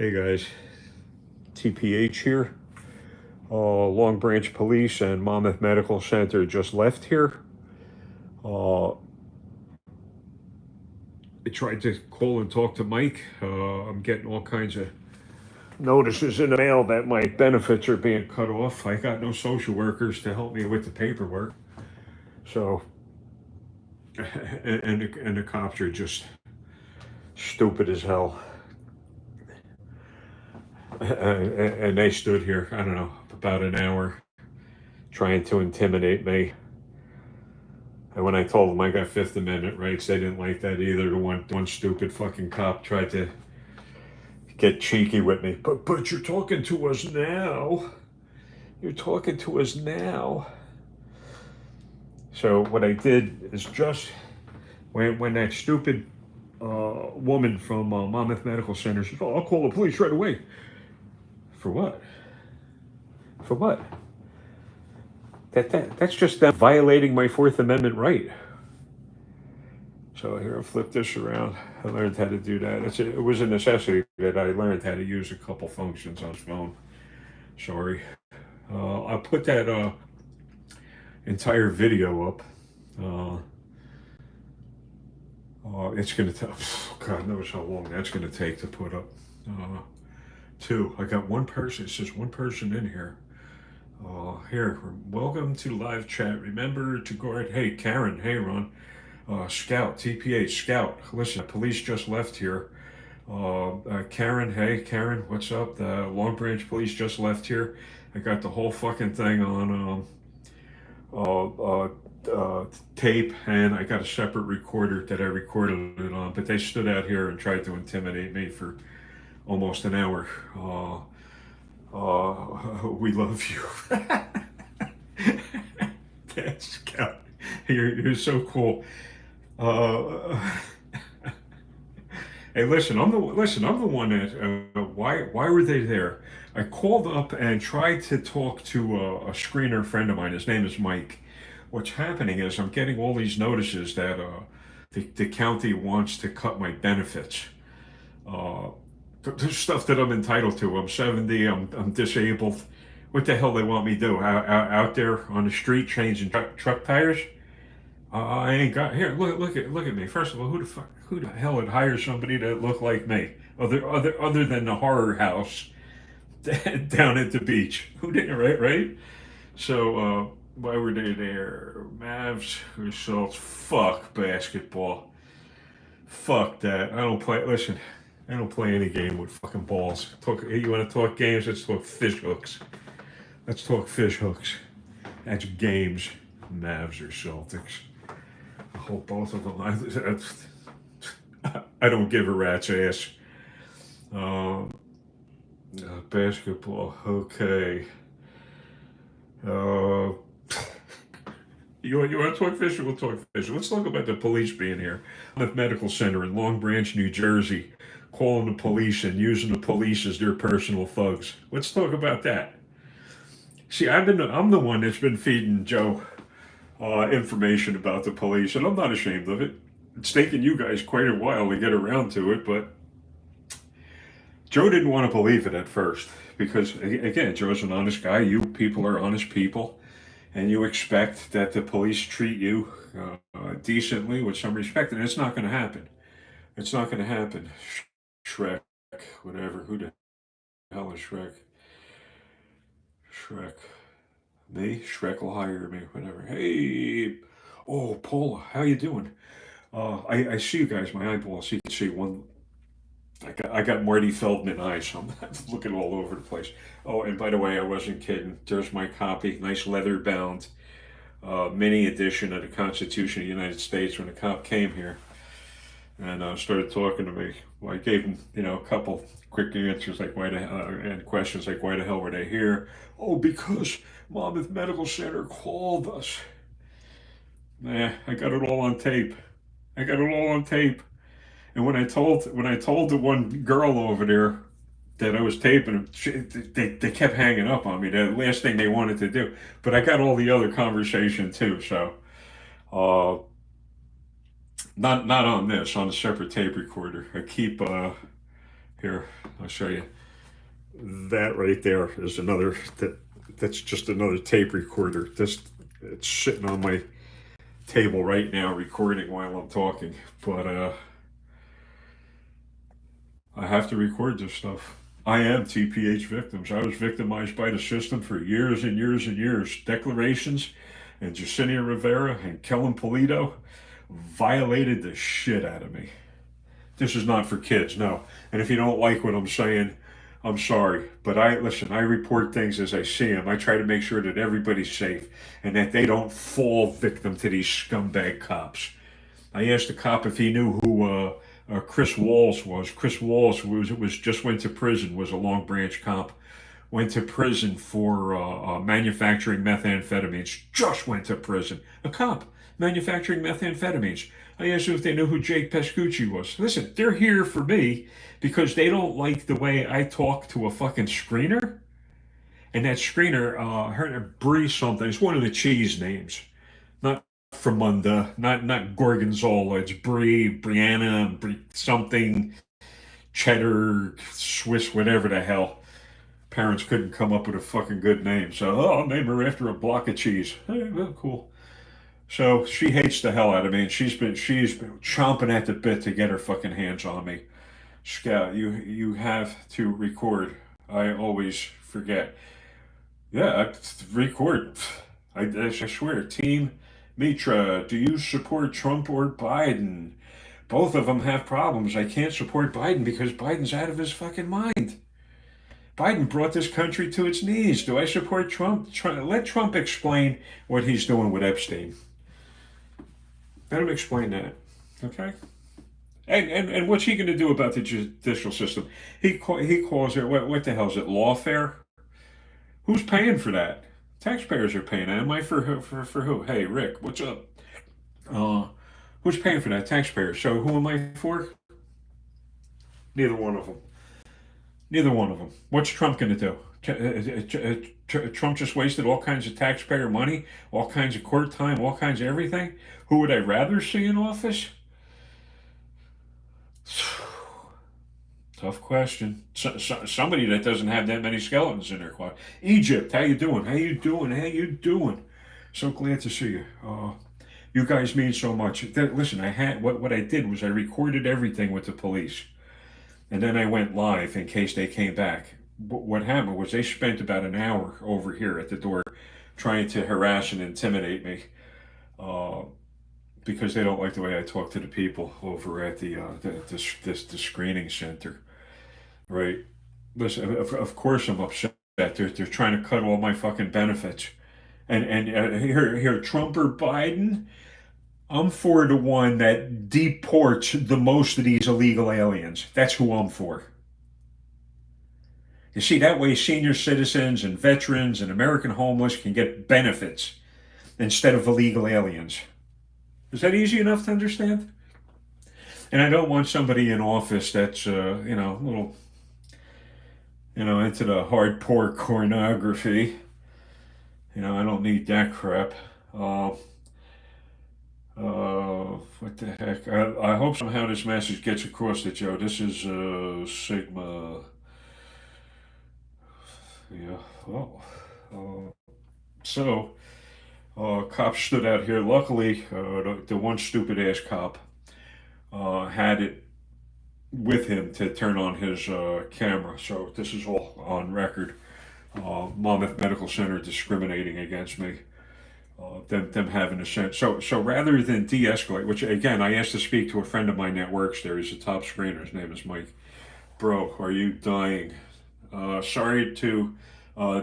Hey guys, TPH here. Long Branch Police and Monmouth Medical Center just left here. Uh, I tried to call and talk to Mike. I'm getting all kinds of notices in the mail that my benefits are being cut off. I got no social workers to help me with the paperwork. So, and the cops are just stupid as hell. And they stood here, I don't know, about an hour trying to intimidate me. And when I told them I got Fifth Amendment rights, they didn't like that either. The one stupid fucking cop tried to get cheeky with me. But you're talking to us now. You're talking to us now. So what I did is just when that stupid woman from Monmouth Medical Center said, "Oh, I'll call the police right away." For what? For what? That's just them violating my Fourth Amendment right. So here, I'll flip this around. I learned how to do that. It was a necessity that I learned how to use a couple functions on his phone. Sorry. I'll put that entire video up. It's going to take, God knows how long that's going to take to put up. Two, I got one person, it says one person in here. Here, welcome to live chat. Remember to guard, hey, Karen, hey, Ron. Scout, TPH, Scout. Listen, police just left here. Karen, hey, Karen, what's up? The Long Branch Police just left here. I got the whole fucking thing on tape, and I got a separate recorder that I recorded it on. But they stood out here and tried to intimidate me for almost an hour. We love you. That's Scout. You're so cool. Hey, listen, I'm the one that. Why were they there? I called up and tried to talk to a screener friend of mine. His name is Mike. What's happening is I'm getting all these notices that the county wants to cut my benefits. The stuff that I'm entitled to. I'm 70. I'm disabled. What the hell they want me to do? Out there on the street changing truck tires? I ain't got here. Look at me. First of all, who the hell would hire somebody that looked like me? Other than the horror house down at the beach. Who didn't, right? So why were they there? Mavs results. Fuck basketball. Fuck that. I don't play. Listen, I don't play any game with fucking balls. You want to talk games? Let's talk fish hooks. Let's talk fish hooks. That's games. Mavs or Celtics. I hope both of them. I don't give a rat's ass. Basketball. Okay. You want to talk fish? We'll talk fish. Let's talk about the police being here. The medical center in Long Branch, New Jersey, calling the police and using the police as their personal thugs. Let's talk about that. See, I'm the one that's been feeding Joe information about the police, and I'm not ashamed of it. It's taken you guys quite a while to get around to it, but Joe didn't want to believe it at first because, again, Joe's an honest guy. You people are honest people, and you expect that the police treat you decently with some respect, and it's not going to happen. It's not going to happen. Shrek, whatever. Who the hell is Shrek? Shrek. Me? Shrek will hire me, whatever. Hey, oh, Paula, how you doing? I see you guys, my eyeballs. You can see one. I got Marty Feldman eyes, so I'm looking all over the place. Oh, and by the way, I wasn't kidding. There's my copy, nice leather bound mini edition of the Constitution of the United States. When the cop came here and started talking to me, well, I gave him, a couple quick answers like why the hell, and questions like why the hell were they here? Oh, because Monmouth Medical Center called us. Nah, I got it all on tape. And when I told the one girl over there that I was taping, they kept hanging up on me. The last thing they wanted to do, but I got all the other conversation too. So, not on this, on a separate tape recorder. I keep here. I'll show you. That right there is another, that's just another tape recorder. It's sitting on my table right now recording while I'm talking. But I have to record this stuff. I am TPH victims. I was victimized by the system for years and years and years. Declarations and Jacinia Rivera and Kellen Polito violated the shit out of me. This is not for kids, no. And if you don't like what I'm saying, I'm sorry. But I report things as I see them. I try to make sure that everybody's safe and that they don't fall victim to these scumbag cops. I asked the cop if he knew who Chris Walls was. Chris Walls was just went to prison, was a Long Branch cop. Went to prison for manufacturing methamphetamines. Just went to prison. A cop manufacturing methamphetamines. I asked them if they knew who Jake Pescucci was. Listen, they're here for me because they don't like the way I talk to a fucking screener. And that screener, her name Bree something. It's one of the cheese names, not Fremunda, not Gorgonzola. It's Brie, Brianna, Brie something, Cheddar, Swiss, whatever the hell. Parents couldn't come up with a fucking good name, so I'll name her after a block of cheese. Hey, well, cool. So she hates the hell out of me, and she's been chomping at the bit to get her fucking hands on me. Scout, you have to record. I always forget. Yeah, record. I swear. Team Mitra, do you support Trump or Biden? Both of them have problems. I can't support Biden because Biden's out of his fucking mind. Biden brought this country to its knees. Do I support Trump? Let Trump explain what he's doing with Epstein. Let him explain that. Okay? And what's he going to do about the judicial system? He calls it, what the hell is it, lawfare? Who's paying for that? Taxpayers are paying. Am I for who? Hey, Rick, what's up? Uh, who's paying for that? Taxpayers. So who am I for? Neither one of them. Neither one of them. What's Trump going to do? Trump just wasted all kinds of taxpayer money, all kinds of court time, all kinds of everything. Who would I rather see in office? Tough question. Somebody that doesn't have that many skeletons in their closet. Egypt, how you doing? How you doing? How you doing? So glad to see you. You guys mean so much. Listen, I had what I did was I recorded everything with the police, and then I went live in case they came back. What happened was they spent about an hour over here at the door trying to harass and intimidate me. Because they don't like the way I talk to the people over at the screening center, right? Listen, of course I'm upset. They're trying to cut all my fucking benefits, and here Trump or Biden, I'm for the one that deports the most of these illegal aliens. That's who I'm for. You see, that way senior citizens and veterans and American homeless can get benefits instead of illegal aliens. Is that easy enough to understand? And I don't want somebody in office that's, a little, into the hardcore pornography. I don't need that crap. What the heck? I hope somehow this message gets across to Joe. This is Sigma. Yeah. Well, so cops stood out here. Luckily, the one stupid ass cop had it with him to turn on his camera. So this is all on record. Monmouth Medical Center discriminating against me. Them having a sense. So rather than de-escalate, which again I asked to speak to a friend of mine that works there. He's a top screener. His name is Mike. Bro, are you dying? Sorry to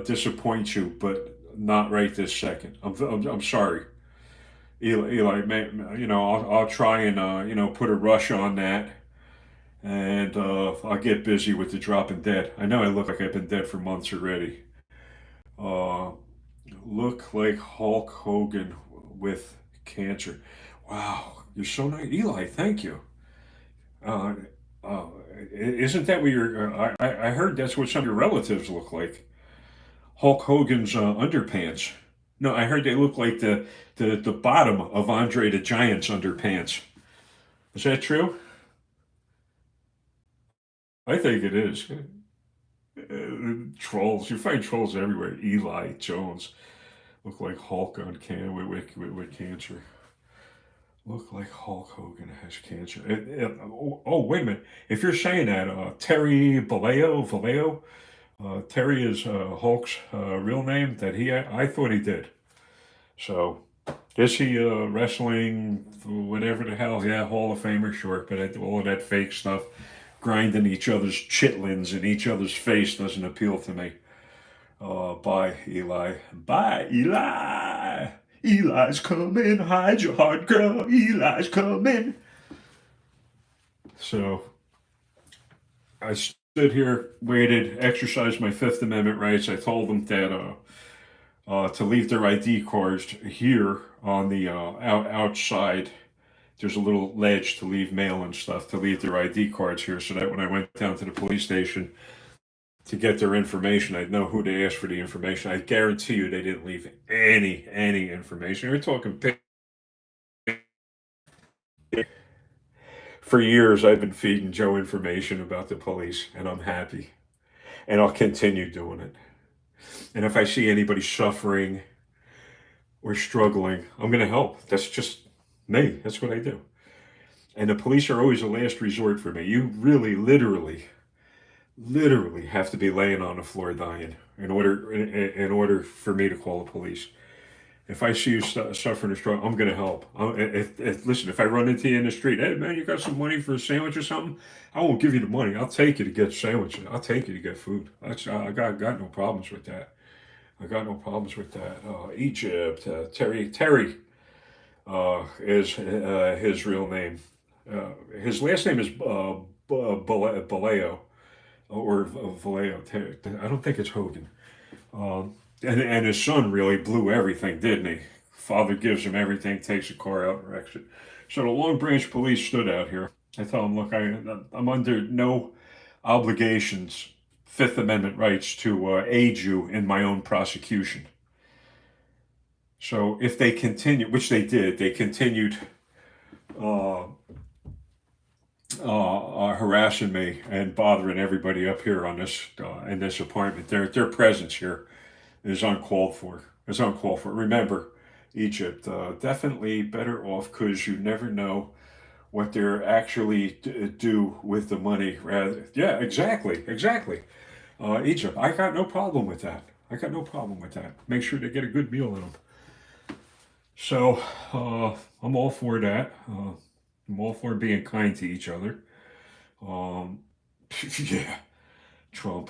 disappoint you, but not right this second. I'm sorry, Eli. I'll try and put a rush on that, and I'll get busy with the dropping dead. I know I look like I've been dead for months already. Uh, look like Hulk Hogan with cancer. Wow, you're so nice, Eli. Thank you. Uh, uh, isn't that what your? I heard that's what some of your relatives look like. Hulk Hogan's underpants. No, I heard they look like the bottom of Andre the Giant's underpants. Is that true? I think it is. Trolls. You find trolls everywhere. Eli Jones look like Hulk on with cancer. Look like Hulk Hogan has cancer. Oh, wait a minute. If you're saying that, Terry Vallejo, Terry is Hulk's real name. That I thought he did. So is he wrestling, whatever the hell? Yeah, Hall of Famer, sure. But all of that fake stuff, grinding each other's chitlins in each other's face doesn't appeal to me. Bye, Eli. Bye, Eli. Eli's coming. Hide your heart, girl. Eli's coming. So I stood here, waited, exercised my Fifth Amendment rights. I told them that to leave their ID cards here on the outside. There's a little ledge to leave mail and stuff, to leave their ID cards here, so that when I went down to the police station to get their information, I'd know who to ask for the information. I guarantee you they didn't leave any information. We're talking. For years, I've been feeding Joe information about the police, and I'm happy. And I'll continue doing it. And if I see anybody suffering or struggling, I'm going to help. That's just me. That's what I do. And the police are always a last resort for me. You really, literally have to be laying on the floor dying in order for me to call the police. If I see you suffering or struggling, I'm going to help. Listen, if I run into you in the street, hey man, you got some money for a sandwich or something? I won't give you the money. I'll take you to get sandwiches. I'll take you to get food. I got no problems with that. I got no problems with that. Egypt, Terry is his real name. His last name is Baleo or Vallejo. I don't think it's Hogan. And his son really blew everything, didn't he? Father gives him everything, takes a car out and wrecks it. So the Long Branch police stood out here. I told them, look, I'm under no obligations, Fifth Amendment rights, to aid you in my own prosecution. So if they continue, which they did, they continued uh, harassing me and bothering everybody up here on this in this apartment. Their presence here is uncalled for. It's uncalled for. Remember, Egypt, definitely better off because you never know what they're actually do with the money. Rather, yeah, exactly. Egypt, I got no problem with that. I got no problem with that. Make sure they get a good meal in them. So I'm all for that. I'm all for being kind to each other. Um, yeah, Trump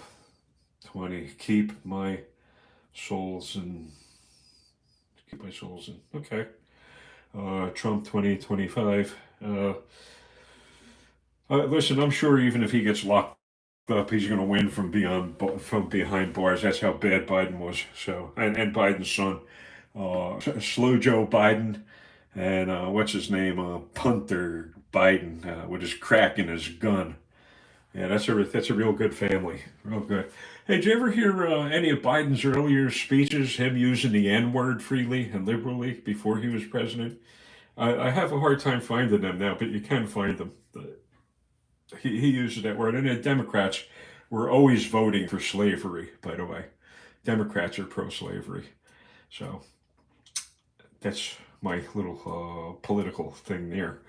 20. Keep my souls in. Okay. Trump 2025. Listen, I'm sure even if he gets locked up, he's going to win from behind bars. That's how bad Biden was. So and Biden's son, slow Joe Biden, and what's his name, punter Biden, with his crack in his gun. Yeah, that's a real good family, real good. Hey, did you ever hear any of Biden's earlier speeches? Him using the N word freely and liberally before he was president. I have a hard time finding them now, but you can find them. He uses that word, and the Democrats were always voting for slavery. By the way, Democrats are pro-slavery, so that's my little political thing there.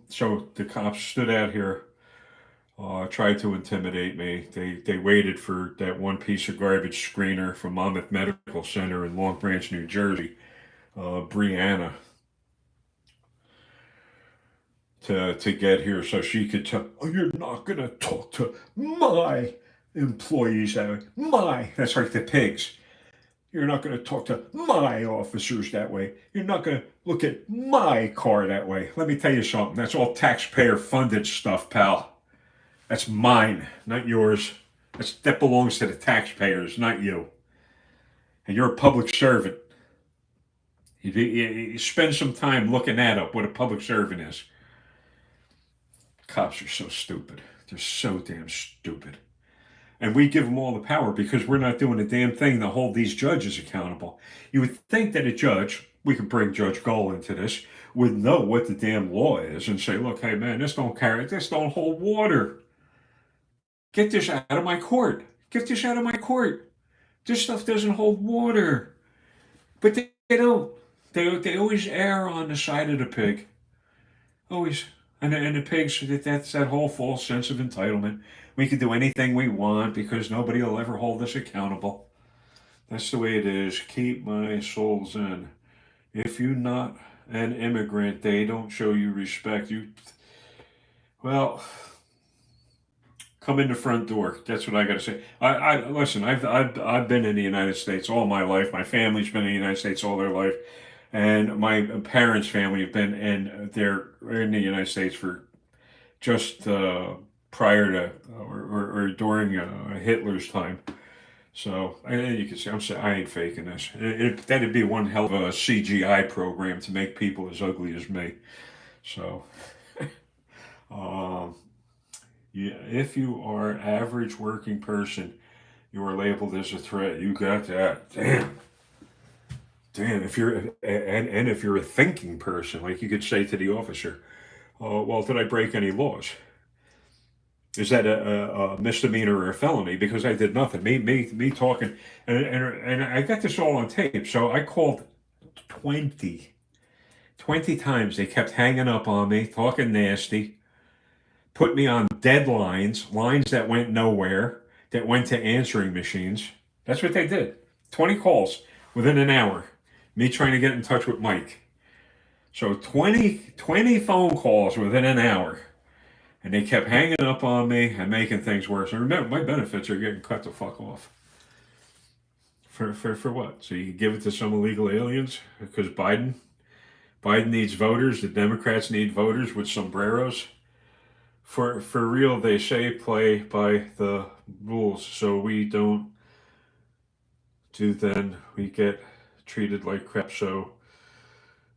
So the cops stood out here, tried to intimidate me. They waited for that one piece of garbage screener from Monmouth Medical Center in Long Branch, New Jersey, Brianna, to get here so she could tell, oh, you're not going to talk to my employees that way. That's like the pigs. You're not going to talk to my officers that way. You're not going to look at my car that way. Let me tell you something. That's all taxpayer funded stuff, pal. That's mine, not yours. That belongs to the taxpayers, not you. And you're a public servant. You spend some time looking that up, what a public servant is. Cops are so stupid. They're so damn stupid. And we give them all the power because we're not doing a damn thing to hold these judges accountable. You would think that a judge, we could bring Judge Gull into this, would know what the damn law is and say, look, hey man, this don't hold water. Get this out of my court. Get this out of my court. This stuff doesn't hold water. But they don't. They always err on the side of the pig. Always. And the pigs, that's that whole false sense of entitlement. We can do anything we want because nobody will ever hold us accountable. That's the way it is. Keep my souls in. If you're not an immigrant, they don't show you respect. Well, come in the front door. That's what I got to say. Listen. I've been in the United States all my life. My family's been in the United States all their life, and my parents' family have been in the United States for just prior to or during Hitler's time. So you can see I ain't faking this. That'd be one hell of a CGI program to make people as ugly as me. So, yeah, if you are average working person, you are labeled as a threat. You got that? Damn. If you're and if you're a thinking person, like you could say to the officer, "Well, did I break any laws? Is that a misdemeanor or a felony? Because I did nothing. Me talking, and I got this all on tape. So I called 20 times. They kept hanging up on me, talking nasty, put me on deadlines, lines that went nowhere, that went to answering machines. That's what they did. 20 calls within an hour. Me trying to get in touch with Mike. So 20 phone calls within an hour. And they kept hanging up on me and making things worse. And remember, my benefits are getting cut the fuck off. For what? So you can give it to some illegal aliens? Because Biden needs voters. The Democrats need voters with sombreros. For real, they say play by the rules. So we don't do then. We get treated like crap. So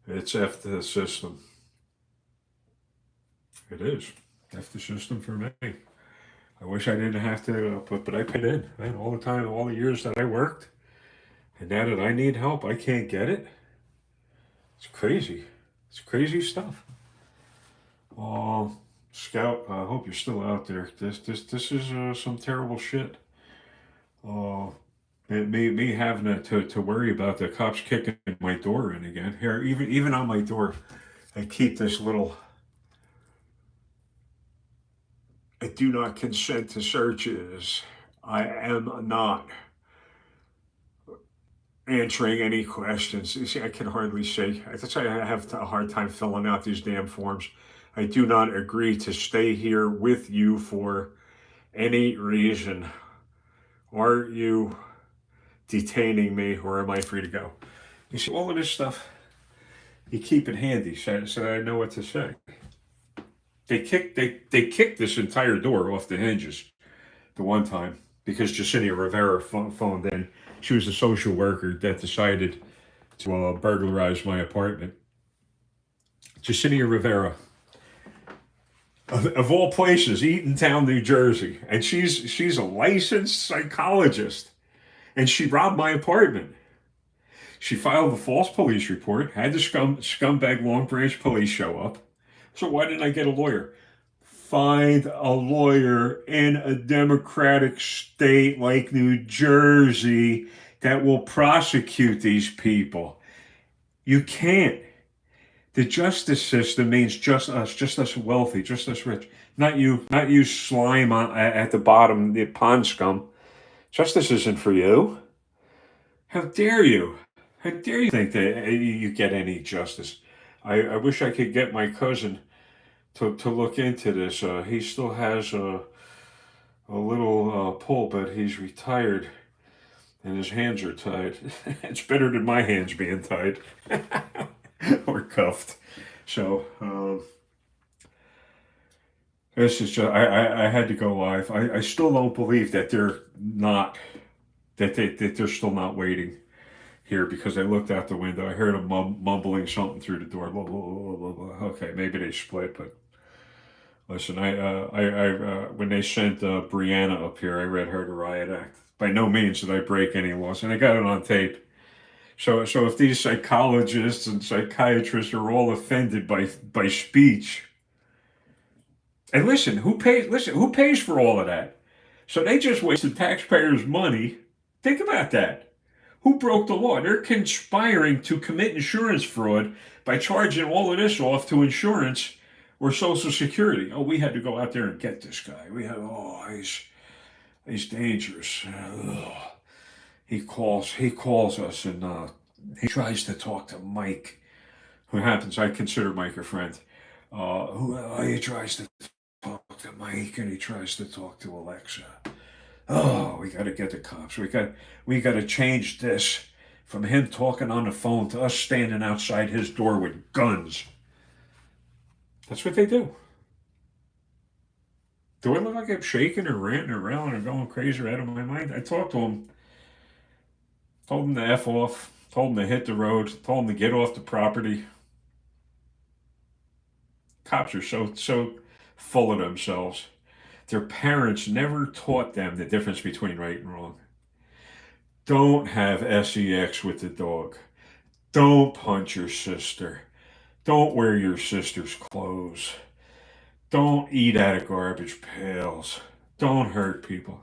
it's F the system. It is. F the system for me. I wish I didn't have to, but I paid in, man, all the time, all the years that I worked. And now that I need help, I can't get it. It's crazy. It's crazy stuff. Scout, I hope you're still out there. This is some terrible shit. Me having to worry about the cops kicking my door in again. Here, even on my door, I keep this little. I do not consent to searches. I am not answering any questions. You see, I can hardly say. That's why I have a hard time filling out these damn forms. I do not agree to stay here with you for any reason. Are you detaining me, or am I free to go? You see, all of this stuff, you keep it handy so I know what to say. They kicked this entire door off the hinges the one time because Jacinia Rivera phoned in. She was a social worker that decided to burglarize my apartment. Jacinia Rivera, of all places, Eatontown, New Jersey, and she's a licensed psychologist, and she robbed my apartment. She filed a false police report, had the scumbag Long Branch police show up. So why didn't I get a lawyer? Find a lawyer in a democratic state like New Jersey that will prosecute these people. You can't. The justice system means just us wealthy, just us rich. Not you slime at the bottom, the pond scum. Justice isn't for you. How dare you? How dare you think that you get any justice? I wish I could get my cousin to look into this. He still has a little pull, but he's retired and his hands are tied. It's better than my hands being tied or cuffed. So this is just, I had to go live. I still don't believe that they're still not waiting here, because I looked out the window. I heard them mumbling something through the door. Blah, blah, blah, blah, blah. Okay, maybe they split, but listen, I when they sent Brianna up here, I read her the riot act. By no means did I break any laws, and I got it on tape. So if these psychologists and psychiatrists are all offended by speech, and listen, who pays for all of that? So they just wasted taxpayers' money. Think about that. Who broke the law? They're conspiring to commit insurance fraud by charging all of this off to insurance or Social Security. Oh, we had to go out there and get this guy. He's dangerous. Ugh. He calls us and he tries to talk to Mike, who happens I consider Mike a friend. He tries to talk to Mike and he tries to talk to Alexa. Oh, we got to get the cops. We got to change this from him talking on the phone to us standing outside his door with guns. That's what they do. Do I look like I'm shaking or ranting or railing or going crazy or out of my mind? I talked to him, told him to F off, told him to hit the road, told him to get off the property. Cops are so full of themselves. Their parents never taught them the difference between right and wrong. Don't have sex with the dog. Don't punch your sister. Don't wear your sister's clothes. Don't eat out of garbage pails. Don't hurt people.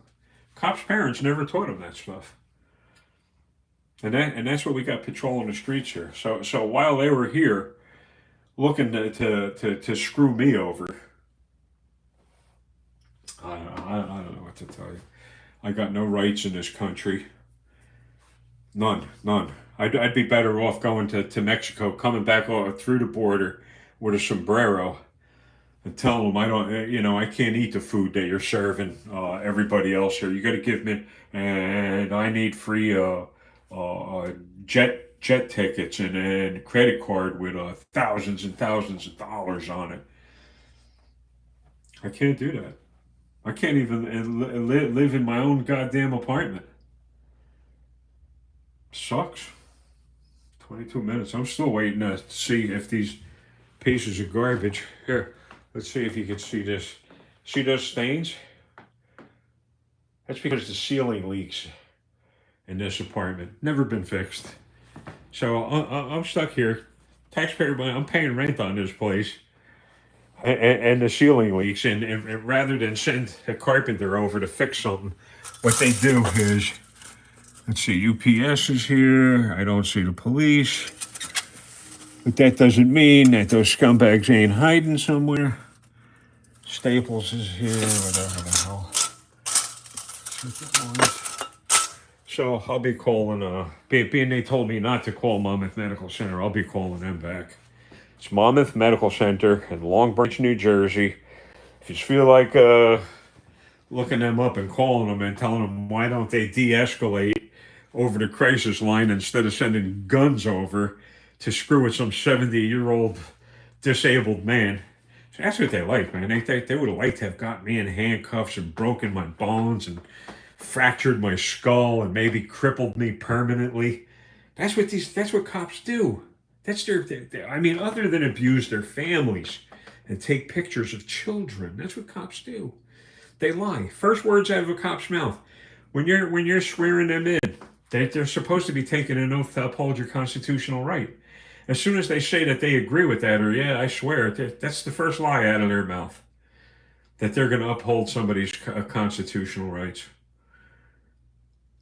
Cops' parents never taught them that stuff. And that's what we got patrolling the streets here. So while they were here looking to screw me over, I don't know what to tell you. I got no rights in this country. None. I'd be better off going to Mexico, coming back through the border with a sombrero and telling them I can't eat the food that you're serving everybody else here. You got to give me, and I need free jet tickets and credit card with thousands and thousands of dollars on it. I can't do that. I can't even live in my own goddamn apartment. Sucks. 22 minutes. I'm still waiting to see if these pieces of garbage. Here, let's see if you can see this. See those stains? That's because the ceiling leaks in this apartment. Never been fixed. So I'm stuck here. Taxpayer money. I'm paying rent on this place. And the ceiling leaks. And rather than send a carpenter over to fix something, what they do is, let's see, UPS is here. I don't see the police. But that doesn't mean that those scumbags ain't hiding somewhere. Staples is here, whatever the hell. So I'll be calling, being they told me not to call Monmouth Medical Center, I'll be calling them back. It's Monmouth Medical Center in Long Branch, New Jersey. If you feel like looking them up and calling them and telling them why don't they de-escalate over the crisis line instead of sending guns over to screw with some 70-year-old disabled man. So that's what they like, man. They would have liked to have got me in handcuffs and broken my bones and fractured my skull and maybe crippled me permanently. That's what cops do. That's other than abuse their families and take pictures of children, that's what cops do. They lie. First words out of a cop's mouth. When you're swearing them in, they're supposed to be taking an oath to uphold your constitutional right. As soon as they say that they agree with that, or yeah, I swear, that's the first lie out of their mouth. That they're going to uphold somebody's constitutional rights.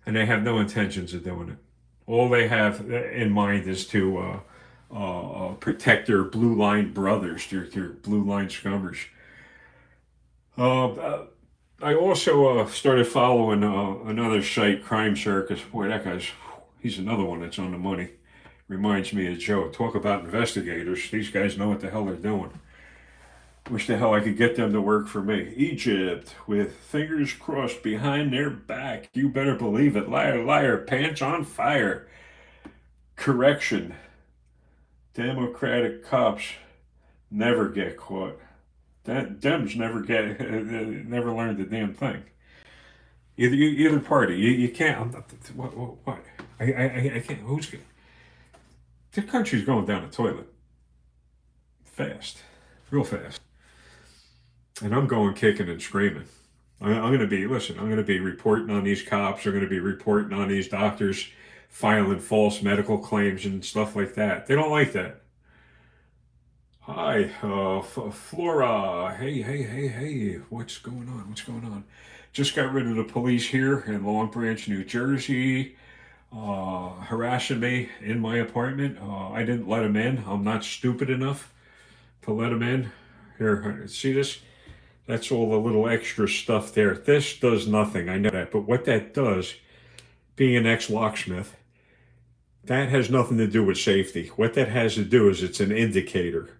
And they have no intentions of doing it. All they have in mind is to protect their blue line brothers, their blue line scummers. I also started following another site, Crime Circus. Boy, he's another one that's on the money. Reminds me of Joe. Talk about investigators. These guys know what the hell they're doing. Wish the hell I could get them to work for me. Egypt, with fingers crossed behind their back. You better believe it. Liar, liar, pants on fire. Correction. Democratic cops never get caught. Dems never learned the damn thing. Either party. You can't. What? I can't. Who's good? The country's going down the toilet. Fast. Real fast. And I'm going kicking and screaming. I'm going to be reporting on these cops. I'm going to be reporting on these doctors filing false medical claims and stuff like that. They don't like that. Hi, Flora. Hey. What's going on? Just got rid of the police here in Long Branch, New Jersey, harassing me in my apartment. I didn't let them in. I'm not stupid enough to let them in. Here, see this? That's all the little extra stuff there. This does nothing, I know that. But what that does, being an ex-locksmith, that has nothing to do with safety. What that has to do is it's an indicator.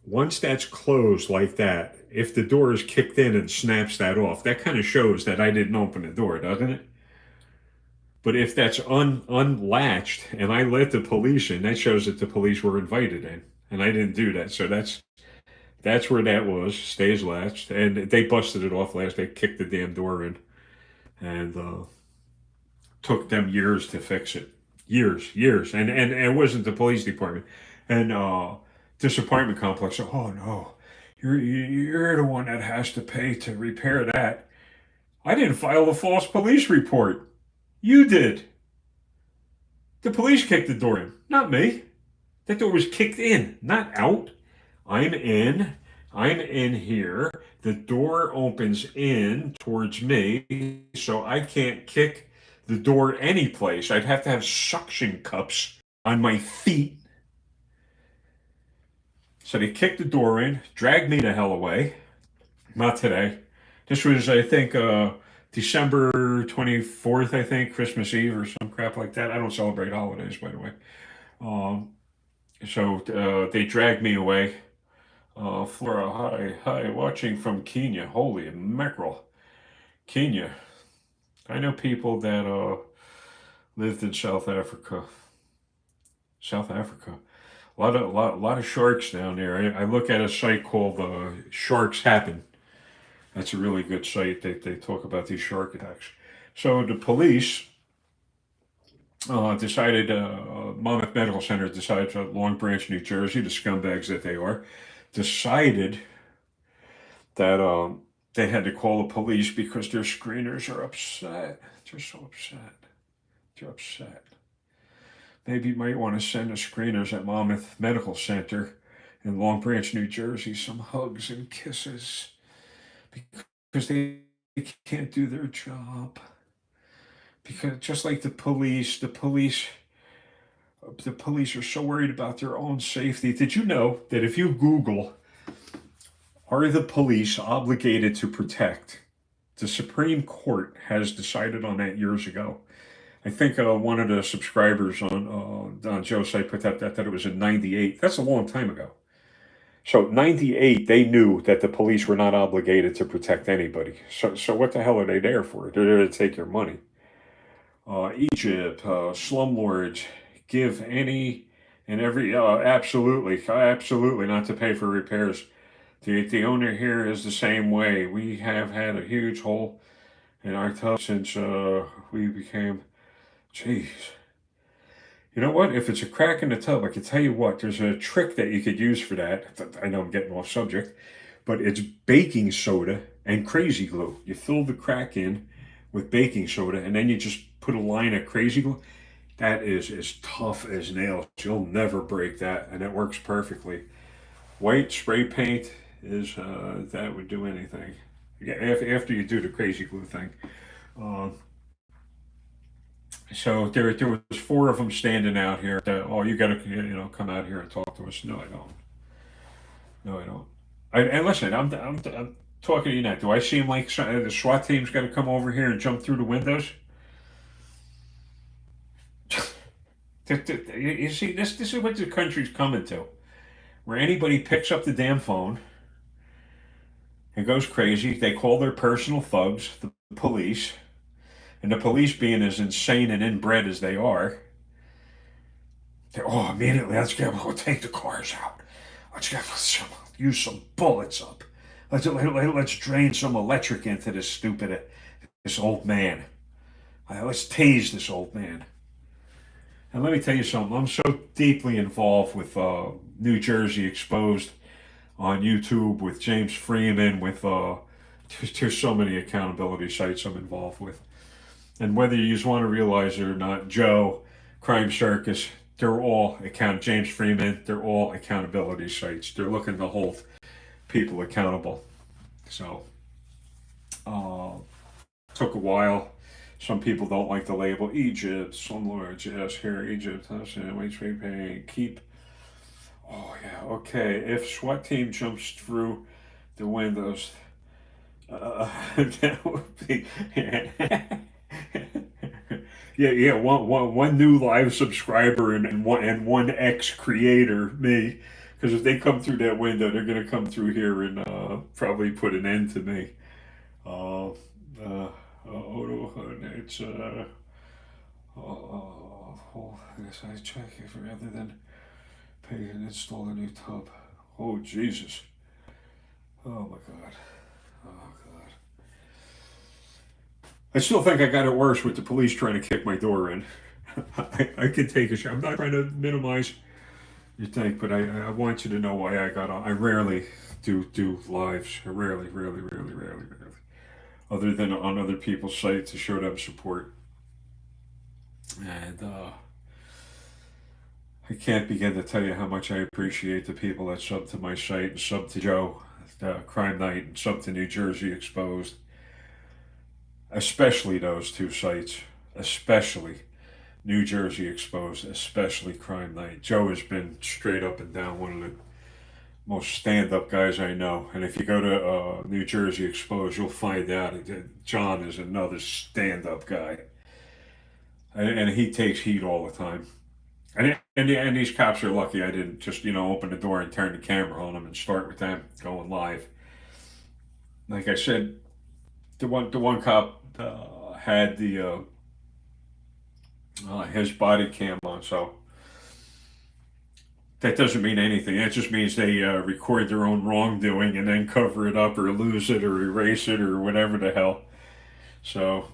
Once that's closed like that, if the door is kicked in and snaps that off, that kind of shows that I didn't open the door, doesn't it? But if that's unlatched and I let the police in, that shows that the police were invited in, and I didn't do that. So that's where that was. Stays latched, and they busted it off last. They kicked the damn door in, and took them years to fix it. Years, and it wasn't the police department, and this apartment complex. Oh no, you're the one that has to pay to repair that. I didn't file a false police report. You did. The police kicked the door in, not me. That door was kicked in, not out. I'm in. I'm in here. The door opens in towards me, so I can't kick the door any place. I'd have to have suction cups on my feet. So they kicked the door in, dragged me the hell away. Not today. This was, I think, December 24th, I think, Christmas Eve or some crap like that. I don't celebrate holidays, by the way. Um, so they dragged me away. Flora, hi, watching from Kenya. Holy mackerel. Kenya. I know people that lived in South Africa. South Africa. A lot of sharks down there. I look at a site called Sharks Happen. That's a really good site. They talk about these shark attacks. So the police decided, Monmouth Medical Center decided, Long Branch, New Jersey, the scumbags that they are, decided that they had to call the police because their screeners are upset. They're so upset. They're upset. Maybe you might want to send the screeners at Monmouth Medical Center in Long Branch, New Jersey, some hugs and kisses because they can't do their job. Because just like the police are so worried about their own safety. Did you know that if you Google, are the police obligated to protect? The Supreme Court has decided on that years ago. I think one of the subscribers on Joe's site put that it was in '98. That's a long time ago. So '98, they knew that the police were not obligated to protect anybody. So what the hell are they there for? They're there to take your money. Egypt, slumlords, give any and every, absolutely not to pay for repairs. The owner here is the same way. We have had a huge hole in our tub since we became, jeez. You know what? If it's a crack in the tub, I can tell you what, there's a trick that you could use for that. I know I'm getting off subject, but it's baking soda and crazy glue. You fill the crack in with baking soda, and then you just put a line of crazy glue. That is as tough as nails. You'll never break that, and it works perfectly. White spray paint is, that would do anything. Yeah, after you do the crazy glue thing. So there was four of them standing out here. Oh, you got to come out here and talk to us. No, I don't. No, I don't. And listen, I'm talking to you now. Do I seem like the SWAT team's got to come over here and jump through the windows? You see, this is what the country's coming to, where anybody picks up the damn phone and goes crazy. They call their personal thugs, the police, and the police being as insane and inbred as they are, immediately, we'll take the cars out. Let's use some bullets up. Let's drain some electric into this old man. Let's tase this old man. And let me tell you something. I'm so deeply involved with New Jersey Exposed on YouTube, with James Freeman, with there's so many accountability sites I'm involved with. And whether you just want to realize it or not, Joe, Crime Circus, they're all James Freeman, they're all accountability sites. They're looking to hold people accountable. So, Took a while. Some people don't like the label Egypt, slumlords, yes, here, Egypt, sandwich, pay, keep. Oh, yeah, okay. If SWAT team jumps through the windows, that would be. Yeah. One new live subscriber and one ex creator, me. Because if they come through that window, they're gonna come through here and probably put an end to me. Uh, it's yes, I check if rather than pay and install a new tub. Oh Jesus! Oh my God! Oh God! I still think I got it worse with the police trying to kick my door in. I could take a shot. I'm not trying to minimize your think, but I want you to know why I got on. I rarely do lives. I rarely. Other than on other people's sites to show them support. And I can't begin to tell you how much I appreciate the people that sub to my site and sub to Joe, Crime Night, and sub to New Jersey Exposed. Especially those two sites. Especially New Jersey Exposed. Especially Crime Night. Joe has been straight up and down one of the most stand-up guys I know. And if you go to New Jersey Exposed, you'll find out that John is another stand-up guy. And he takes heat all the time. And these cops are lucky I didn't just, open the door and turn the camera on them and start with them going live. Like I said, the one cop had the his body cam on, so that doesn't mean anything. That just means they record their own wrongdoing and then cover it up or lose it or erase it or whatever the hell. So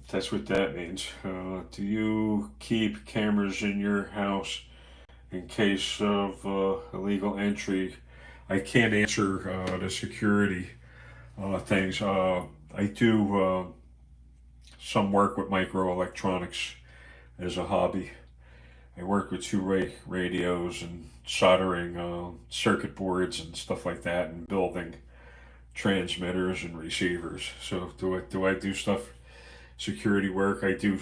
that's what that means. Do you keep cameras in your house in case of illegal entry? I can't answer the security things. I do some work with microelectronics as a hobby. I work with two-way radios and soldering circuit boards and stuff like that, and building transmitters and receivers. So do I do stuff security work? I do.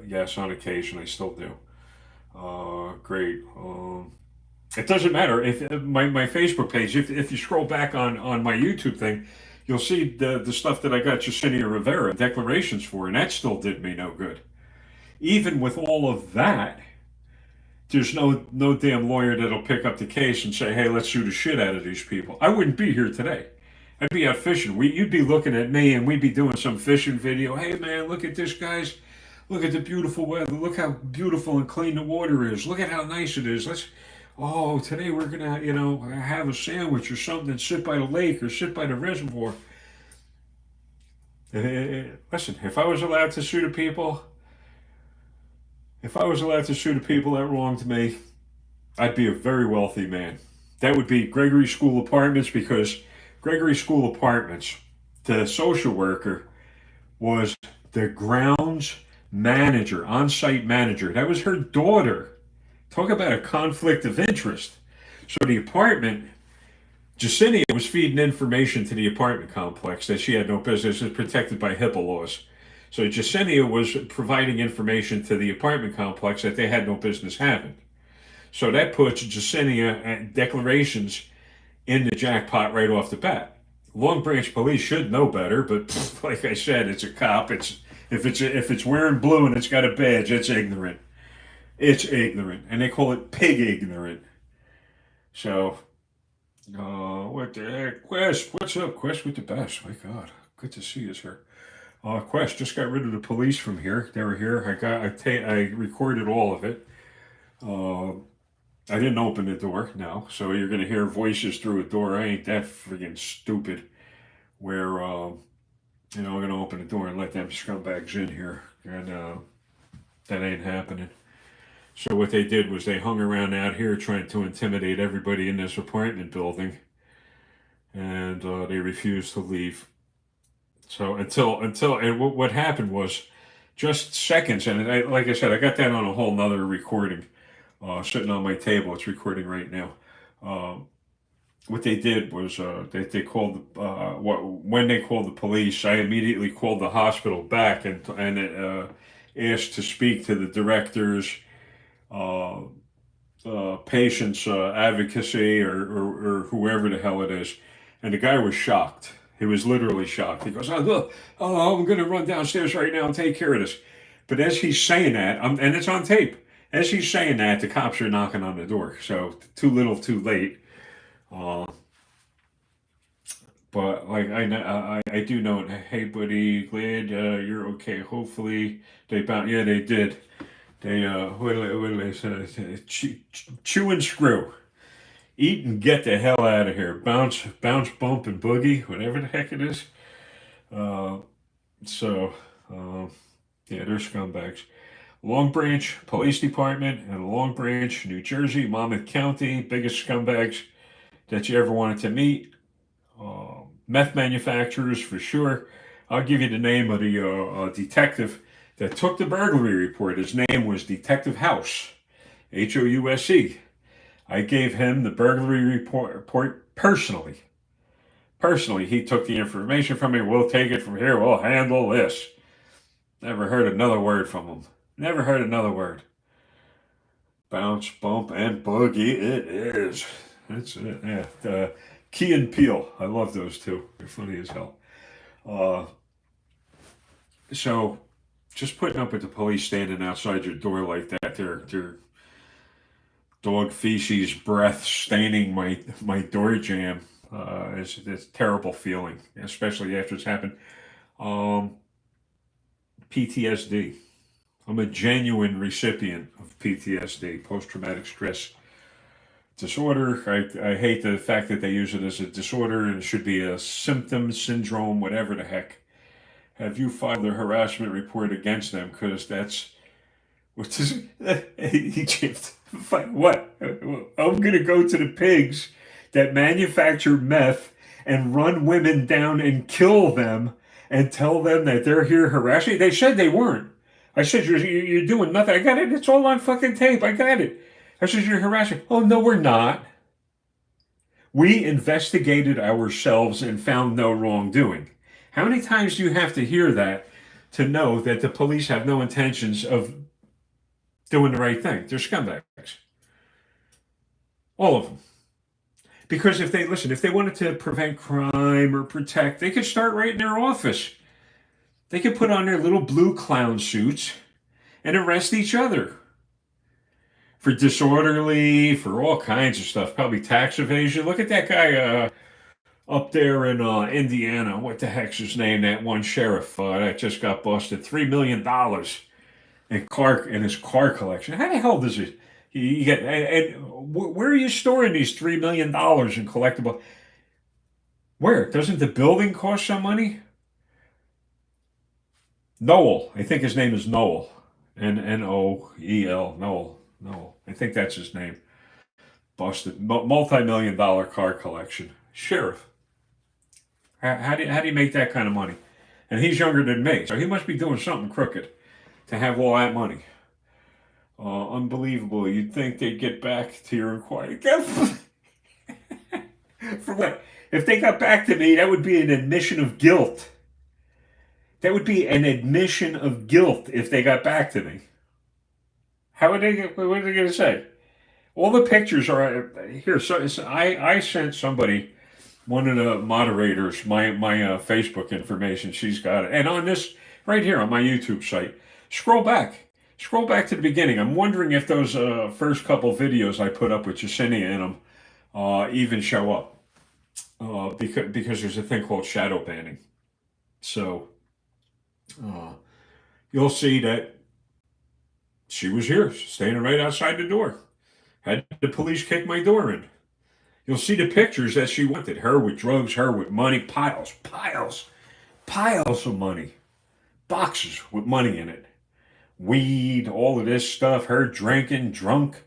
Yes, on occasion I still do. Great. It doesn't matter if my Facebook page. If you scroll back on my YouTube thing, you'll see the stuff that I got Jacinia Rivera declarations for, and that still did me no good. Even with all of that, there's no damn lawyer that'll pick up the case and say, "Hey, let's sue the shit out of these people." I wouldn't be here today. I'd be out fishing. You'd be looking at me, and we'd be doing some fishing video. Hey, man, look at this, guys. Look at the beautiful weather. Look how beautiful and clean the water is. Look at how nice it is. Today we're gonna, have a sandwich or something and sit by the lake or sit by the reservoir. Listen, if I was allowed to sue the people, that wronged me, I'd be a very wealthy man. That would be Gregory School Apartments, because Gregory School Apartments, the social worker, was the grounds manager, on-site manager. That was her daughter. Talk about a conflict of interest. So the apartment, Jacinia was feeding information to the apartment complex that she had no business. It's protected by HIPAA laws. So Jacinia was providing information to the apartment complex that they had no business having. So that puts Jacinia declarations in the jackpot right off the bat. Long Branch Police should know better, but like I said, it's a cop. If it's wearing blue and it's got a badge, it's ignorant. It's ignorant, and they call it pig ignorant. So, what the heck, Quest? What's up, Quest? With the best? My God, good to see you, sir. Quest just got rid of the police from here. They were here. I recorded all of it. I didn't open the door, no. So you're gonna hear voices through a door. I ain't that friggin' stupid. Where I'm gonna open the door and let them scumbags in here, and that ain't happening. So what they did was they hung around out here trying to intimidate everybody in this apartment building, and they refused to leave. So and what happened was just seconds, and like I said, I got that on a whole nother recording, sitting on my table. It's recording right now. what they did was they called when they called the police. I immediately called the hospital back and asked to speak to the directors, uh, patients advocacy or whoever the hell it is, and the guy was shocked. He was literally shocked. He goes, "Oh look, oh I'm going to run downstairs right now and take care of this." But as he's saying that, and it's on tape. As he's saying that, the cops are knocking on the door. So too little, too late. Uh, But like I do know it. Hey, buddy, glad you're okay. Hopefully they found. Yeah, they did. They what did they say? Chew and screw. Eat and get the hell out of here. Bounce, bump, and boogie. Whatever the heck it is. Uh, so yeah, they're scumbags. Long Branch Police Department and Long Branch, New Jersey, Monmouth County, biggest scumbags that you ever wanted to meet. Meth manufacturers for sure. I'll give you the name of the detective that took the burglary report. His name was Detective House, House. I gave him the burglary report personally. Personally, he took the information from me. We'll take it from here. We'll handle this. Never heard another word from him. Never heard another word. Bounce, bump, and boogie. It is. That's it. Yeah. Key and Peele. I love those two. They're funny as hell. Uh, so just putting up with the police standing outside your door like that, their dog feces breath staining my door jamb. It's a terrible feeling, especially after it's happened. Um, PTSD. I'm a genuine recipient of PTSD, post-traumatic stress disorder. I hate the fact that they use it as a disorder and it should be a symptom, syndrome, whatever the heck. Have you filed a harassment report against them? Because that's what is Egypt. What? I'm gonna go to the pigs that manufacture meth and run women down and kill them and tell them that they're here harassing. They said they weren't. I said you're doing nothing. I got it. It's all on fucking tape. I got it. I said, you're harassing. Oh, no, we're not. We investigated ourselves and found no wrongdoing. How many times do you have to hear that to know that the police have no intentions of doing the right thing? They're scumbags. All of them. Because if they wanted to prevent crime or protect, they could start right in their office. They could put on their little blue clown suits and arrest each other. For disorderly, for all kinds of stuff, probably tax evasion. Look at that guy up there in Indiana. What the heck's his name? That one sheriff that just got busted. $3 million in his car collection. How the hell does it? You get and where are you storing these $3 million in collectible? Where doesn't the building cost some money? Noel, I think his name is Noel, Noel. No, I think that's his name. Busted. Multi-million-dollar car collection. Sheriff. How do you make that kind of money? And he's younger than me, so he must be doing something crooked to have all that money. Unbelievable. You'd think they'd get back to your inquiry. For what? If they got back to me, that would be an admission of guilt. That would be an admission of guilt if they got back to me. What are they going to say? All the pictures are here. So I sent somebody, one of the moderators, my Facebook information. She's got it, and on this right here on my YouTube site. Scroll back to the beginning. I'm wondering if those first couple videos I put up with Yesenia in them even show up because there's a thing called shadow banning. So you'll see that she was here, standing right outside the door. Had the police kick my door in. You'll see the pictures that she wanted. Her with drugs, her with money, piles of money. Boxes with money in it. Weed, all of this stuff, her drinking, drunk.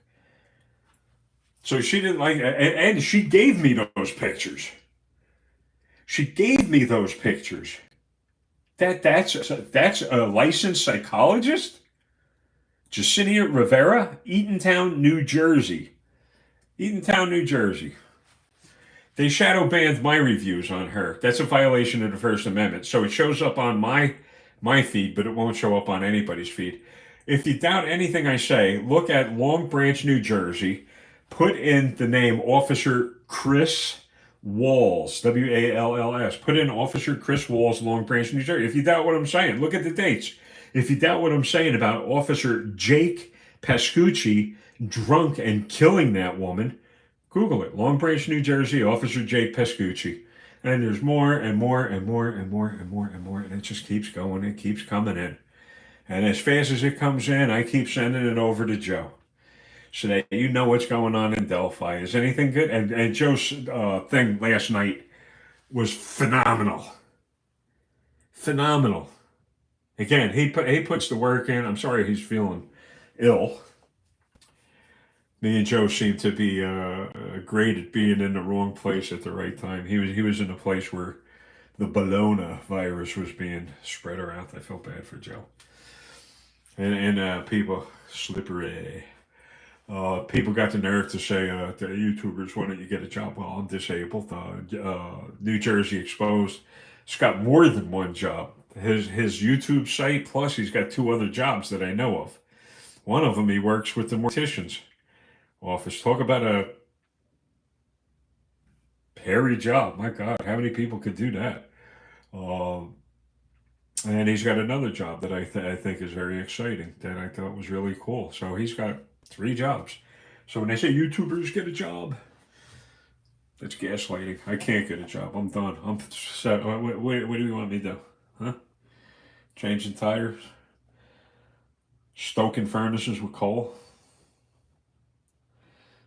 So she didn't like it, and she gave me those pictures. She gave me those pictures. That's a licensed psychologist? Yesenia Rivera, Eatontown, New Jersey. Eatontown, New Jersey. They shadow banned my reviews on her. That's a violation of the First Amendment. So it shows up on my feed, but it won't show up on anybody's feed. If you doubt anything I say, look at Long Branch, New Jersey. Put in the name Officer Chris Walls, Walls. Put in Officer Chris Walls, Long Branch, New Jersey. If you doubt what I'm saying, look at the dates. If you doubt what I'm saying about Officer Jake Pascucci drunk and killing that woman, Google it. Long Branch, New Jersey, Officer Jake Pascucci. And there's more and more and more and more and more and more. And it just keeps going. It keeps coming in. And as fast as it comes in, I keep sending it over to Joe so that you know what's going on in Delphi. Is anything good? And Joe's thing last night was phenomenal. Phenomenal. Again, he puts the work in. I'm sorry he's feeling ill. Me and Joe seem to be great at being in the wrong place at the right time. He was in a place where the Bologna virus was being spread around. I felt bad for Joe. And people, slippery. People got the nerve to say the YouTubers, why don't you get a job? Well, I'm disabled. New Jersey Exposed. He's got more than one job. His YouTube site, plus he's got 2 other jobs that I know of. One of them, he works with the morticians office. Talk about a hairy job. My God, how many people could do that? And he's got another job that I think is very exciting that I thought was really cool. So he's got 3 jobs. So when they say YouTubers get a job, that's gaslighting. I can't get a job. I'm done. I'm set. What do you want me to do? Huh? Changing tires? Stoking furnaces with coal?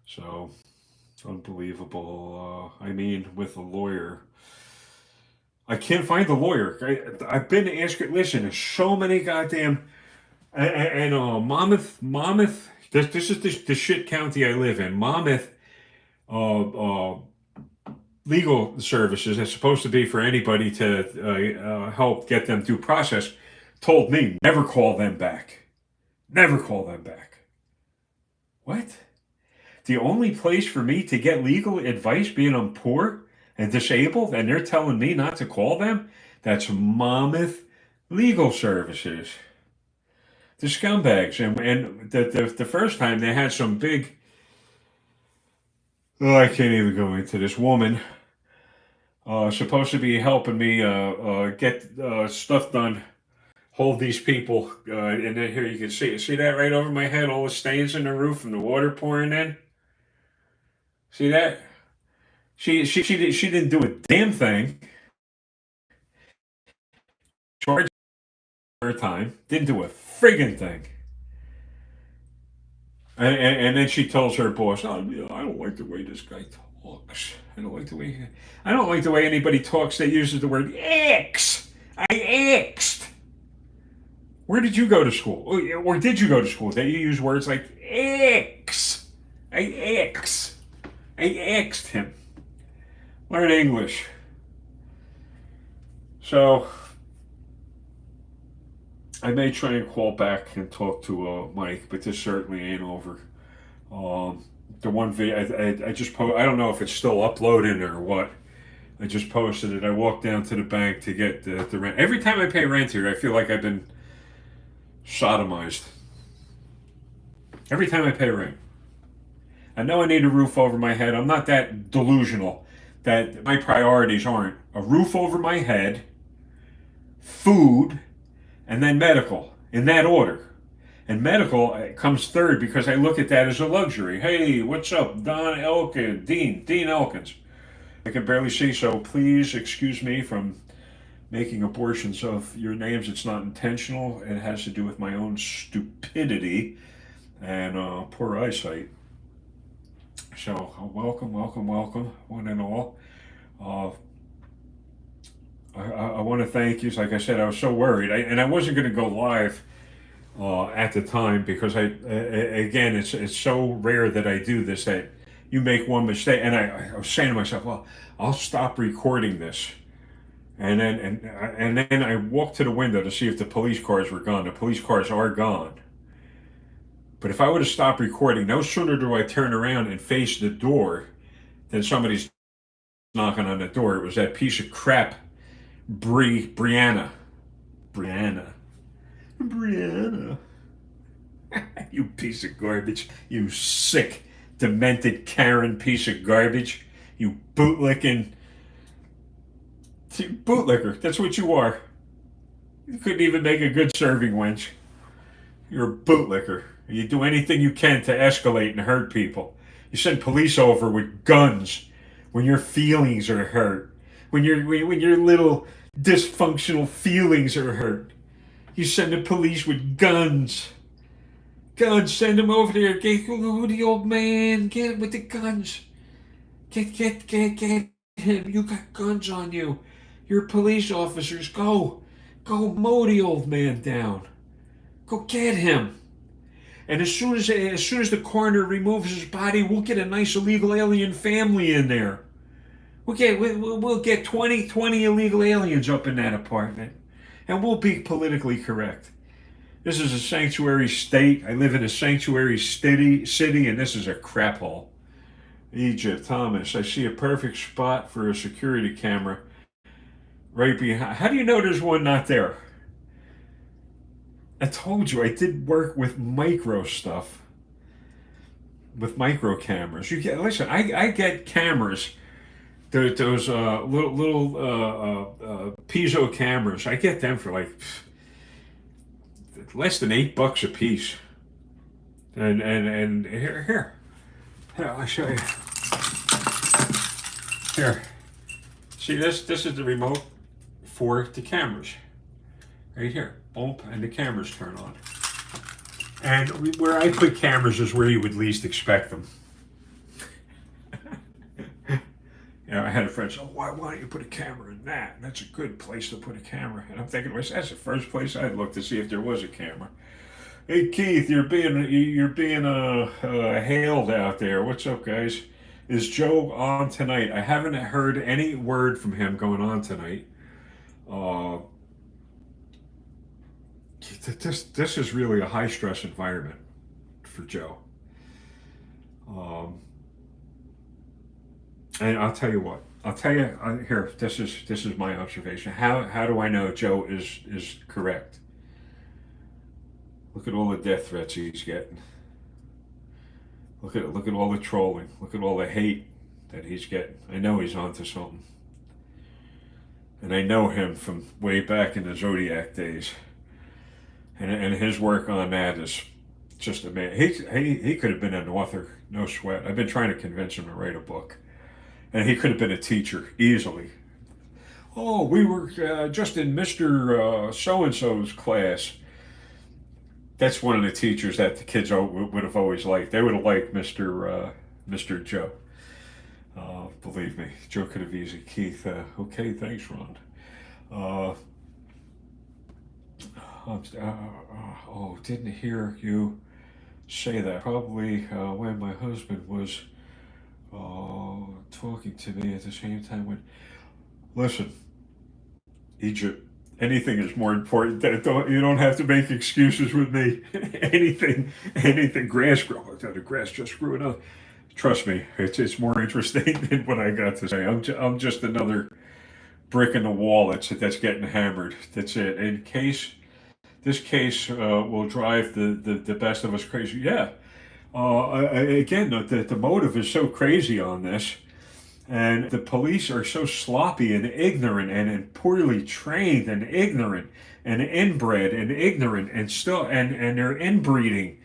So, unbelievable. I mean, with a lawyer. I can't find a lawyer. I've been asking, listen, there's so many goddamn. And Monmouth, this is the shit county I live in. Monmouth legal services, that's supposed to be for anybody to help get them through process, told me never call them back. Never call them back. What? The only place for me to get legal advice, being I'm poor and disabled, and they're telling me not to call them? That's Monmouth Legal Services. The scumbags. And the first time they had some big, I can't even go into this woman, supposed to be helping me get stuff done, hold these people, and then here you can see that right over my head, all the stains in the roof from the water pouring in. See that? She didn't do a damn thing. Charged her time. Didn't do a friggin' thing. And then she tells her boss, "Oh, I don't like the way this guy talks. I don't like the way anybody talks that uses the word X. I X'd. Where did you go to school? Or did you go to school that you use words like X? I X. I X'd him. Learn English." So I may try and call back and talk to Mike, but this certainly ain't over. The one video I just I don't know if it's still uploading or what. I just posted it. I walked down to the bank to get the rent. Every time I pay rent here, I feel like I've been sodomized. Every time I pay rent. I know I need a roof over my head. I'm not that delusional that my priorities aren't a roof over my head, food, and then medical, in that order. And medical comes third because I look at that as a luxury. Hey, what's up? Dean Elkins. I can barely see, so please excuse me from making abortions of your names. It's not intentional. It has to do with my own stupidity and poor eyesight. So welcome, one and all. I want to thank you. Like I said, I was so worried, and I wasn't going to go live at the time because again, it's so rare that I do this that you make one mistake, and I was saying to myself, well, I'll stop recording this, and then I walked to the window to see if the police cars were gone. The police cars are gone. But if I would have stopped recording, no sooner do I turn around and face the door than somebody's knocking on the door. It was that piece of crap, Brianna. Brianna. Brianna. You piece of garbage. You sick, demented Karen piece of garbage. You bootlicker. That's what you are. You couldn't even make a good serving wench. You're a bootlicker. You do anything you can to escalate and hurt people. You send police over with guns when your feelings are hurt. When your little dysfunctional feelings are hurt. You send the police with guns. Guns, send them over there. Get the old man. Get him with the guns. Get him. You got guns on you. You're police officers. Go mow the old man down. Go get him. And as soon as the coroner removes his body, we'll get a nice illegal alien family in there. We'll get 20 illegal aliens up in that apartment, and we'll be politically correct. This is a sanctuary state. I live in a sanctuary city, and this is a crap hole. Egypt, Thomas. I see a perfect spot for a security camera right behind. How do you know there's one not there? I told you I did work with micro stuff, with micro cameras. Listen. I get cameras. Those little piezo cameras. I get them for like less than $8 a piece. And here, I'll show you. Here, see this? This is the remote for the cameras. Right here, boom, and the cameras turn on. And where I put cameras is where you would least expect them. I had a friend say, why don't you put a camera in that? That's a good place to put a camera. And I'm thinking, well, that's the first place I'd look to see if there was a camera. Hey, Keith, you're being hailed out there. What's up, guys? Is Joe on tonight? I haven't heard any word from him going on tonight. This is really a high stress environment for Joe. And I'll tell you what. Here. This is my observation. How do I know Joe is correct? Look at all the death threats he's getting. Look at all the trolling. Look at all the hate that he's getting. I know he's onto something. And I know him from way back in the Zodiac days. And his work on that is just amazing. He could have been an author, no sweat. I've been trying to convince him to write a book. And he could have been a teacher easily. Oh, we were just in Mr. So-and-so's class. That's one of the teachers that the kids would have always liked. They would have liked Mr. Joe. Believe me, Joe could have easily. Keith, okay, thanks, Ron. Didn't hear you say that. Probably when my husband was talking to me at the same time when. Listen, Egypt, anything is more important. You don't have to make excuses with me. anything, grass growing. The grass just grew enough. Trust me, it's more interesting than what I got to say. I'm just another brick in the wall that's getting hammered. That's it. This case will drive the best of us crazy. Yeah. Again, the motive is so crazy on this, and the police are so sloppy and ignorant and poorly trained and ignorant and inbred and ignorant and they're inbreeding.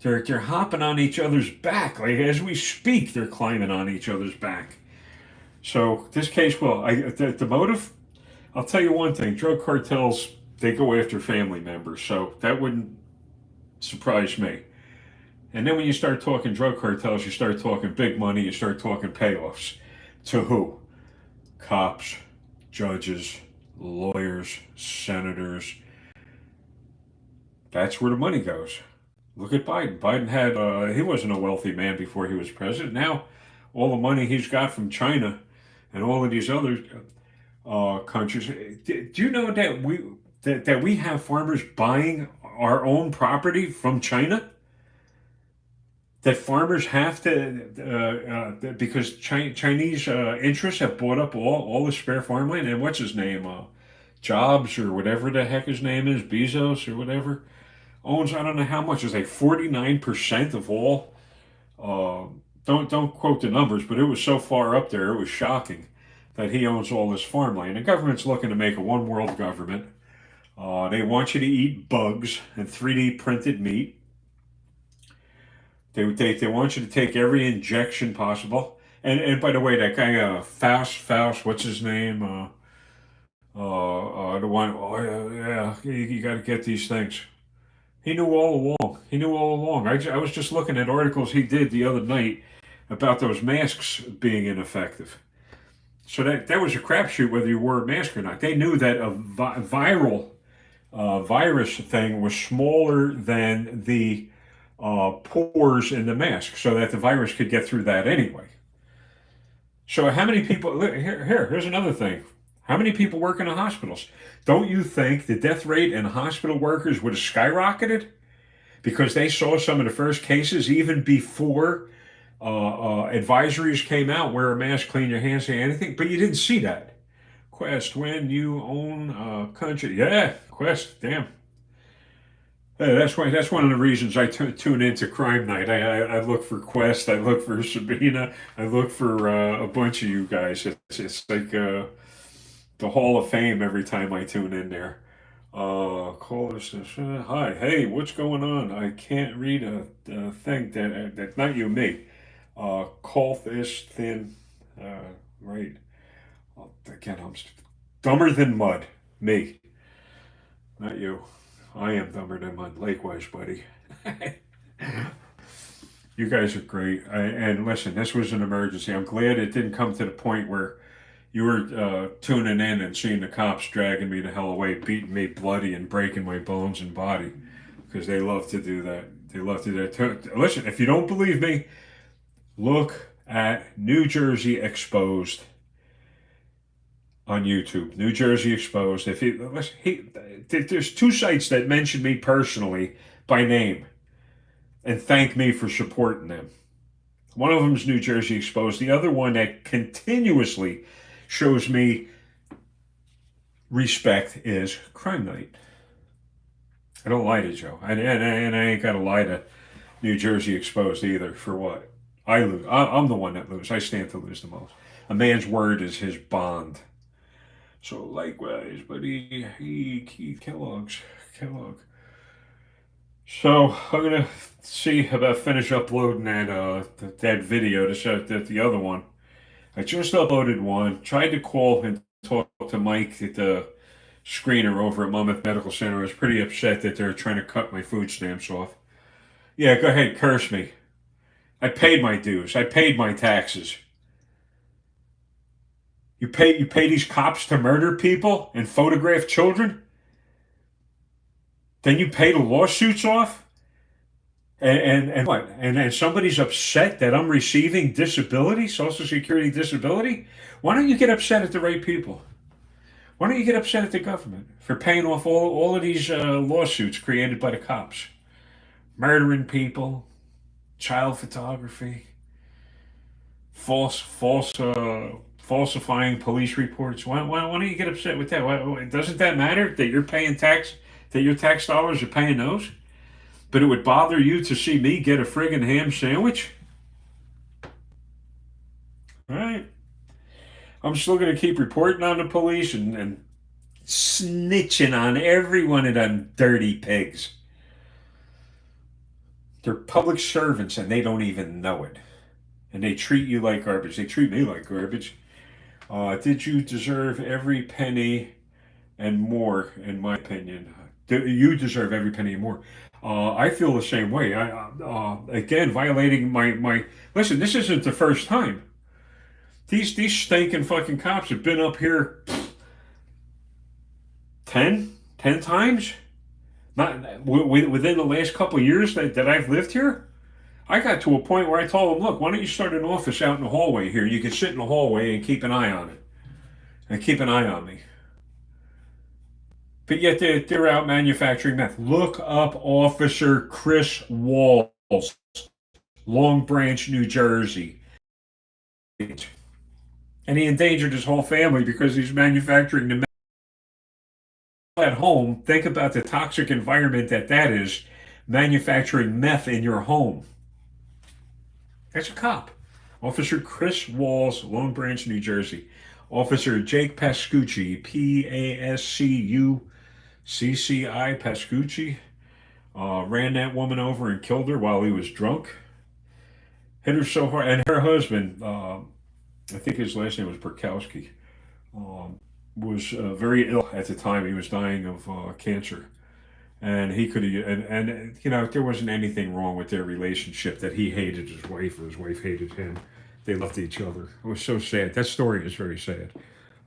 They're hopping on each other's back. Like as we speak, they're climbing on each other's back. So this case, the motive, I'll tell you one thing, drug cartels, they go after family members. So that wouldn't surprise me. And then when you start talking drug cartels, you start talking big money, you start talking payoffs. To who? Cops, judges, lawyers, senators. That's where the money goes. Look at Biden. Biden he wasn't a wealthy man before he was president. Now, all the money he's got from China and all of these other countries. Do you know that we have farmers buying our own property from China? that farmers have to, because Chinese interests have bought up all the spare farmland. And what's his name? Jobs or whatever the heck his name is, Bezos or whatever, owns, I don't know how much, it's like 49% of all. Uh, don't quote the numbers, but it was so far up there, it was shocking that he owns all this farmland. The government's looking to make a one world government. They want you to eat bugs and 3D printed meat. They want you to take every injection possible. And by the way, that guy Faust, what's his name? The one. Oh yeah, you got to get these things. He knew all along. He knew all along. I was just looking at articles he did the other night about those masks being ineffective. So that was a crapshoot whether you wore a mask or not. They knew that a viral virus thing was smaller than the pores in the mask, so that the virus could get through that anyway. So how many people? Here's another thing. How many people work in the hospitals? Don't you think the death rate in hospital workers would have skyrocketed because they saw some of the first cases even before advisories came out? Wear a mask, clean your hands, say anything, but you didn't see that. Quest, when you own a country, yeah, Quest, damn. That's why. That's one of the reasons I tune into Crime Night. I look for Quest. I look for Sabina. I look for a bunch of you guys. It's like the Hall of Fame every time I tune in there. Call this. Hi, hey, what's going on? I can't read a thing that not you, me. Call this thin. Right. Again, I'm dumber than mud. Me, not you. I am dumber than mud. Likewise, buddy. You guys are great. And listen, this was an emergency. I'm glad it didn't come to the point where you were tuning in and seeing the cops dragging me the hell away, beating me bloody and breaking my bones and body, because they love to do that. They love to do that. Listen, if you don't believe me, look at New Jersey Exposed on YouTube. New Jersey Exposed. If you listen, there's two sites that mention me personally by name and thank me for supporting them. One of them is New Jersey Exposed. The other one that continuously shows me respect is Crime Night. I don't lie to Joe, and I ain't got to lie to New Jersey Exposed either. For what? I lose. I'm the one that loses. I stand to lose the most. A man's word is his bond. So likewise, buddy, Keith Kellogg. So I'm gonna see about finish uploading that video to set that the other one. I just uploaded one. Tried to call and talk to Mike at the screener over at Monmouth Medical Center. I was pretty upset that they're trying to cut my food stamps off. Yeah, go ahead, curse me. I paid my dues. I paid my taxes. You pay these cops to murder people and photograph children? Then you pay the lawsuits off? And what? And somebody's upset that I'm receiving disability, Social Security disability? Why don't you get upset at the right people? Why don't you get upset at the government for paying off all of these lawsuits created by the cops? Murdering people, child photography, falsifying police reports. Why don't you get upset with that? Doesn't that matter that you're paying tax, that your tax dollars are paying those? But it would bother you to see me get a friggin' ham sandwich? All right. I'm still going to keep reporting on the police and snitching on every one of them dirty pigs. They're public servants and they don't even know it. And they treat you like garbage. They treat me like garbage. Did you deserve every penny and more, in my opinion? You deserve every penny and more. I feel the same way. Again, violating my. Listen, this isn't the first time. These stinking fucking cops have been up here 10 times? Not within the last couple of years that I've lived here? I got to a point where I told them, look, why don't you start an office out in the hallway here? You can sit in the hallway and keep an eye on it. And keep an eye on me. But yet they're out manufacturing meth. Look up Officer Chris Walls. Long Branch, New Jersey. And he endangered his whole family because he's manufacturing the meth at home. Think about the toxic environment that is, manufacturing meth in your home. That's a cop. Officer Chris Walls, Long Branch, New Jersey. Officer Jake Pascucci, Pascucci, Pascucci, ran that woman over and killed her while he was drunk. Hit her so hard, and her husband, I think his last name was Burkowski, was very ill at the time. He was dying of cancer, and he could have, and you know, there wasn't anything wrong with their relationship that he hated his wife or his wife hated him. They loved each other. It was so sad. That story is very sad.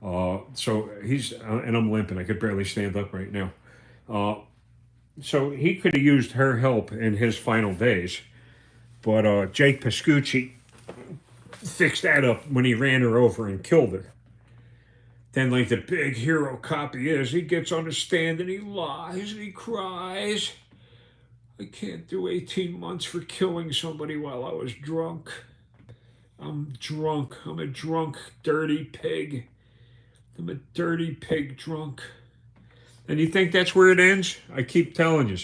So he's, and I'm limping. I could barely stand up right now. Uh, so he could have used her help in his final days, but Jake Pascucci fixed that up when he ran her over and killed her. Then, like the big hero cop he is, he gets on the stand and he lies and he cries. I can't do 18 months for killing somebody while I was drunk. I'm drunk. I'm a drunk, dirty pig. I'm a dirty pig drunk. And you think that's where it ends? I keep telling you.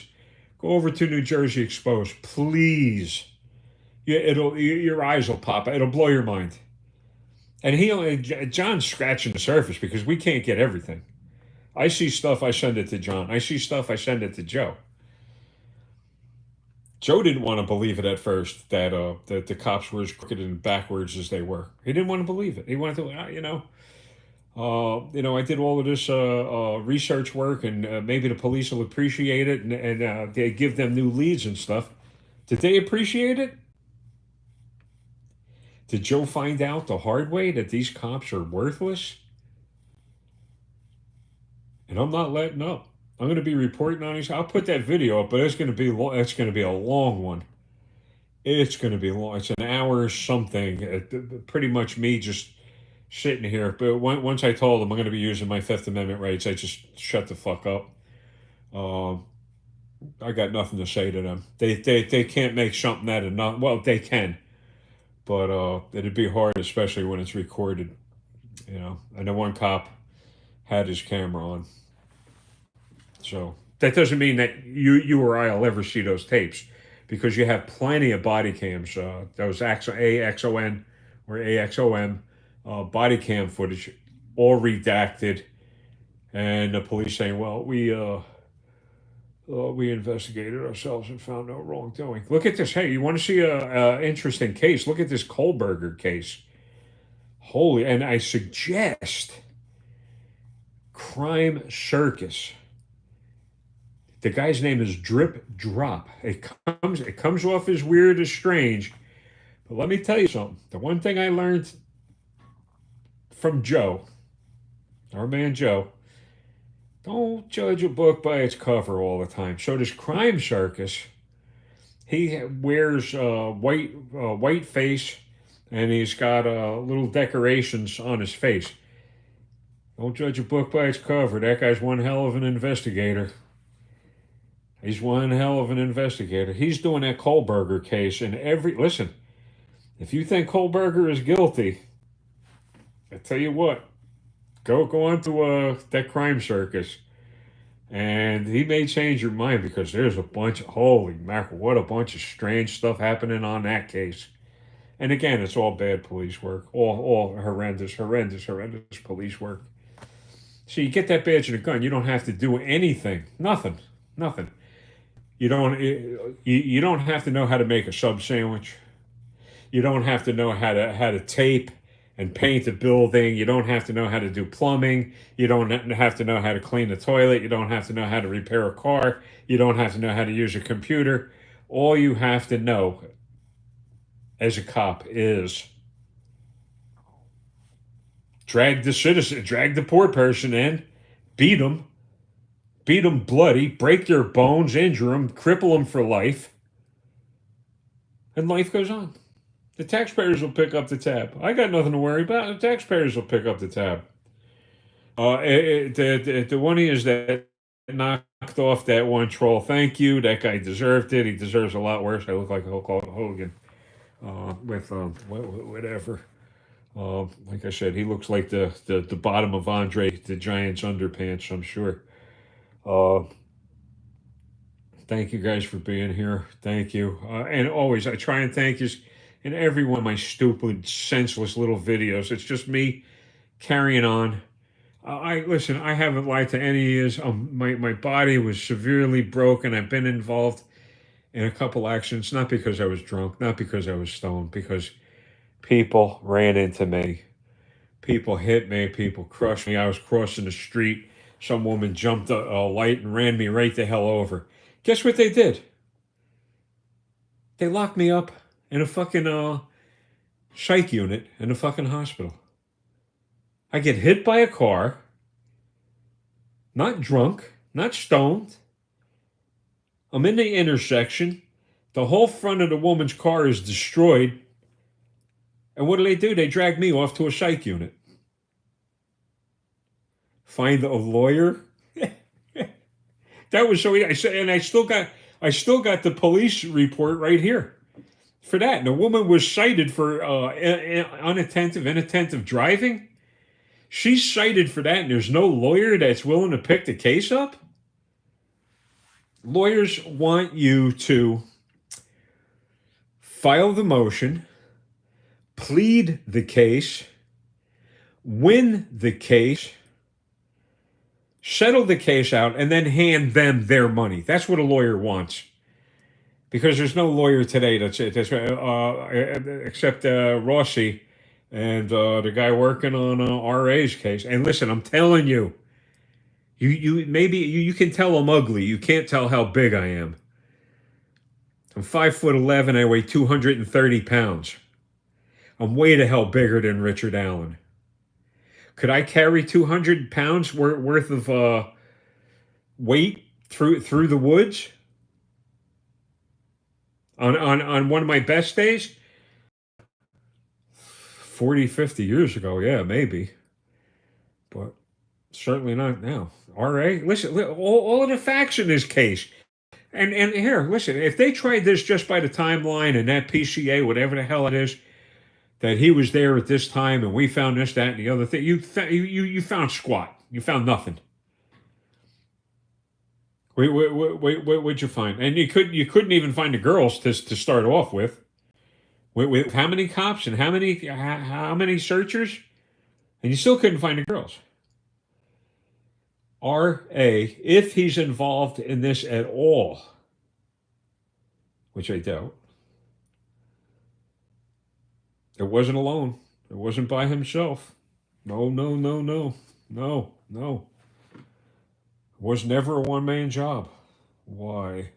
Go over to New Jersey Exposed, please. Yeah, your eyes will pop. It'll blow your mind. And John's scratching the surface because we can't get everything. I see stuff, I send it to John. I see stuff, I send it to Joe. Joe didn't want to believe it at first that the cops were as crooked and backwards as they were. He didn't want to believe it. He wanted to, I did all of this research work, and maybe the police will appreciate it, and they give them new leads and stuff. Did they appreciate it? Did Joe find out the hard way that these cops are worthless? And I'm not letting up. I'm going to be reporting on these. I'll put that video up, but it's going to be it's going to be a long one. It's going to be long. It's an hour or something. Pretty much me just sitting here. But once I told them I'm going to be using my Fifth Amendment rights, I just shut the fuck up. I got nothing to say to them. They can't make something out of nothing. Well, they can, but it'd be hard, especially when it's recorded. You know, and the one cop had his camera on. So that doesn't mean that you or I will ever see those tapes, because you have plenty of body cams, those AXON or AXOM body cam footage, all redacted, and the police saying, "Well, we investigated ourselves and found no wrongdoing." Look at this. Hey, you want to see a interesting case? Look at this Kohlberger case. Holy, and I suggest Crime Circus. The guy's name is Drip Drop. It comes off as weird, as strange, but let me tell you something. The one thing I learned from Joe, our man Joe, don't judge a book by its cover all the time. So this Crime Circus, he wears white face, and he's got little decorations on his face. Don't judge a book by its cover. That guy's one hell of an investigator. He's one hell of an investigator. He's doing that Kohlberger case, and listen, if you think Kohlberger is guilty, I tell you what, go on to that Crime Circus, and he may change your mind, because there's a bunch of, holy mackerel, what a bunch of strange stuff happening on that case. And again, it's all bad police work, all horrendous police work. So you get that badge and a gun, you don't have to do anything, nothing. You don't have to know how to make a sub sandwich. You don't have to know how to tape and paint a building. You don't have to know how to do plumbing. You don't have to know how to clean the toilet. You don't have to know how to repair a car. You don't have to know how to use a computer. All you have to know as a cop is drag the poor person in, beat them bloody, break their bones, injure them, cripple them for life, and life goes on. The taxpayers will pick up the tab. I got nothing to worry about. The taxpayers will pick up the tab. The one is that knocked off that one troll. Thank you. That guy deserved it. He deserves a lot worse. I look like Hulk Hogan. with whatever. Like I said, he looks like the bottom of Andre the Giant's underpants, I'm sure. Uh, Thank you guys for being here. Thank you. And always, I try and thank you in every one of my stupid, senseless little videos. It's just me carrying on. I listen. I haven't lied to any of you. My body was severely broken. I've been involved in a couple accidents, not because I was drunk, not because I was stoned, because people ran into me. People hit me. People crushed me. I was crossing the street. Some woman jumped a light and ran me right the hell over. Guess what they did? They locked me up in a fucking psych unit in a fucking hospital. I get hit by a car, not drunk, not stoned. I'm in the intersection. The whole front of the woman's car is destroyed. And what do? They drag me off to a psych unit. Find a lawyer. That was so. I said, and I still got the police report right here for that. And the woman was cited for inattentive driving. She's cited for that, and there's no lawyer that's willing to pick the case up. Lawyers want you to file the motion, plead the case, win the case, settle the case out, and then hand them their money. That's what a lawyer wants. Because there's no lawyer today except Rossi and the guy working on RA's case. And listen, I'm telling you, you can tell I'm ugly. You can't tell how big I am. I'm 5'11". I weigh 230 pounds. I'm way the hell bigger than Richard Allen. Could I carry 200 pounds worth of weight through the woods on one of my best days? 40, 50 years ago, yeah, maybe. But certainly not now. RA, listen, all of the facts in this case. And here, listen, if they tried this just by the timeline and that PCA, whatever the hell it is, that he was there at this time and we found this, that, and the other thing, you found squat. You found nothing. What'd you find? And you couldn't even find the girls to start off with. With how many cops and how many searchers, and you still couldn't find the girls. R.A., if he's involved in this at all, which I doubt, it wasn't alone. It wasn't by himself. No. It was never a one-man job. Why?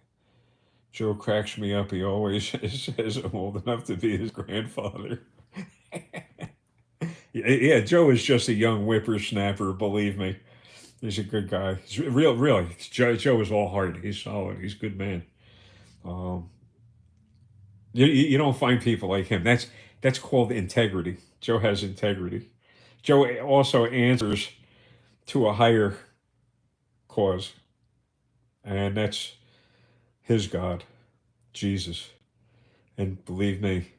Joe cracks me up. He always says I'm old enough to be his grandfather. Yeah, Joe is just a young whippersnapper, believe me. He's a good guy. He's really. Joe is all heart. He's solid. He's a good man. You don't find people like him. That's called integrity. Joe has integrity. Joe also answers to a higher cause, and that's his God, Jesus. And believe me,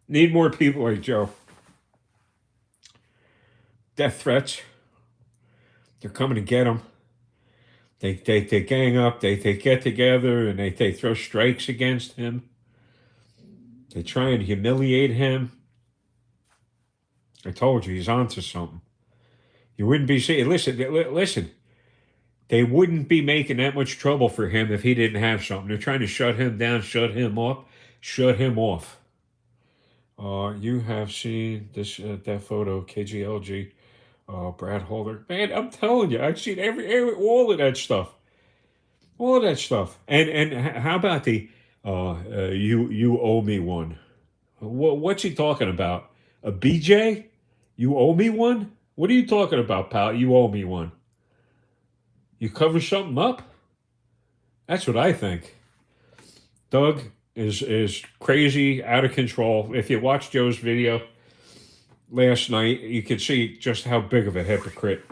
need more people like Joe. Death threats. They're coming to get him. They gang up. They get together and they throw strikes against him. They try and humiliate him. I told you, he's onto something. You wouldn't be saying, listen. They wouldn't be making that much trouble for him if he didn't have something. They're trying to shut him down, shut him up, shut him off. You have seen this that photo, KGLG, Brad Holder. Man, I'm telling you, I've seen all of that stuff. All of that stuff. And how about the you owe me one? What's he talking about? A BJ? You owe me one? What are you talking about, pal? You owe me one. You cover something up? That's what I think. Doug is crazy, out of control. If you watch Joe's video, last night, you could see just how big of a hypocrite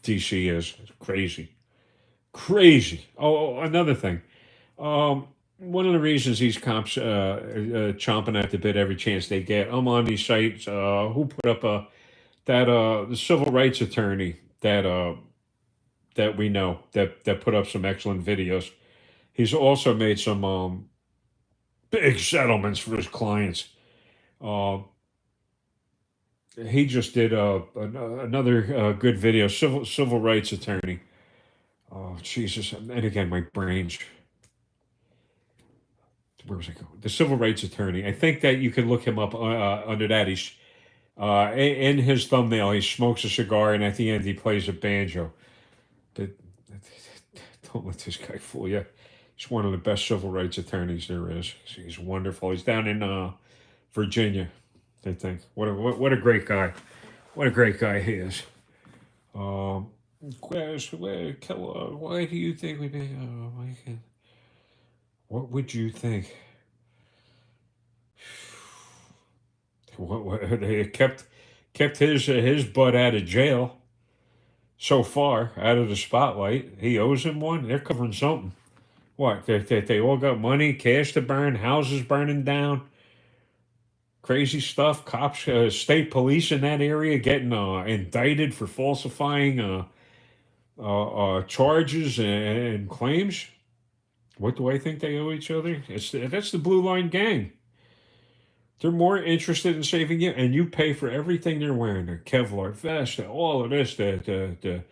DC is. It's crazy. Crazy. Oh, another thing. One of the reasons these cops chomping at the bit every chance they get. I'm on these sites. Who put up that the civil rights attorney that we know that put up some excellent videos. He's also made some big settlements for his clients. Uh, he just did another good video. Civil rights attorney. Oh Jesus! And again, my brain's where was I going? The civil rights attorney. I think that you can look him up under that. He's in his thumbnail. He smokes a cigar, and at the end, he plays a banjo. Don't let this guy fool you. He's one of the best civil rights attorneys there is. He's wonderful. He's down in Virginia, I think. What a great guy. What a great guy he is. Why do you think we be? What would you think? What they kept his butt out of jail so far, out of the spotlight. He owes him one. They're covering something. What? They all got money, cash to burn, houses burning down, crazy stuff. Cops, state police in that area getting indicted for falsifying charges and claims. What do I think they owe each other? That's the Blue Line Gang. They're more interested in saving you, and you pay for everything they're wearing. Their Kevlar vest, all of this, the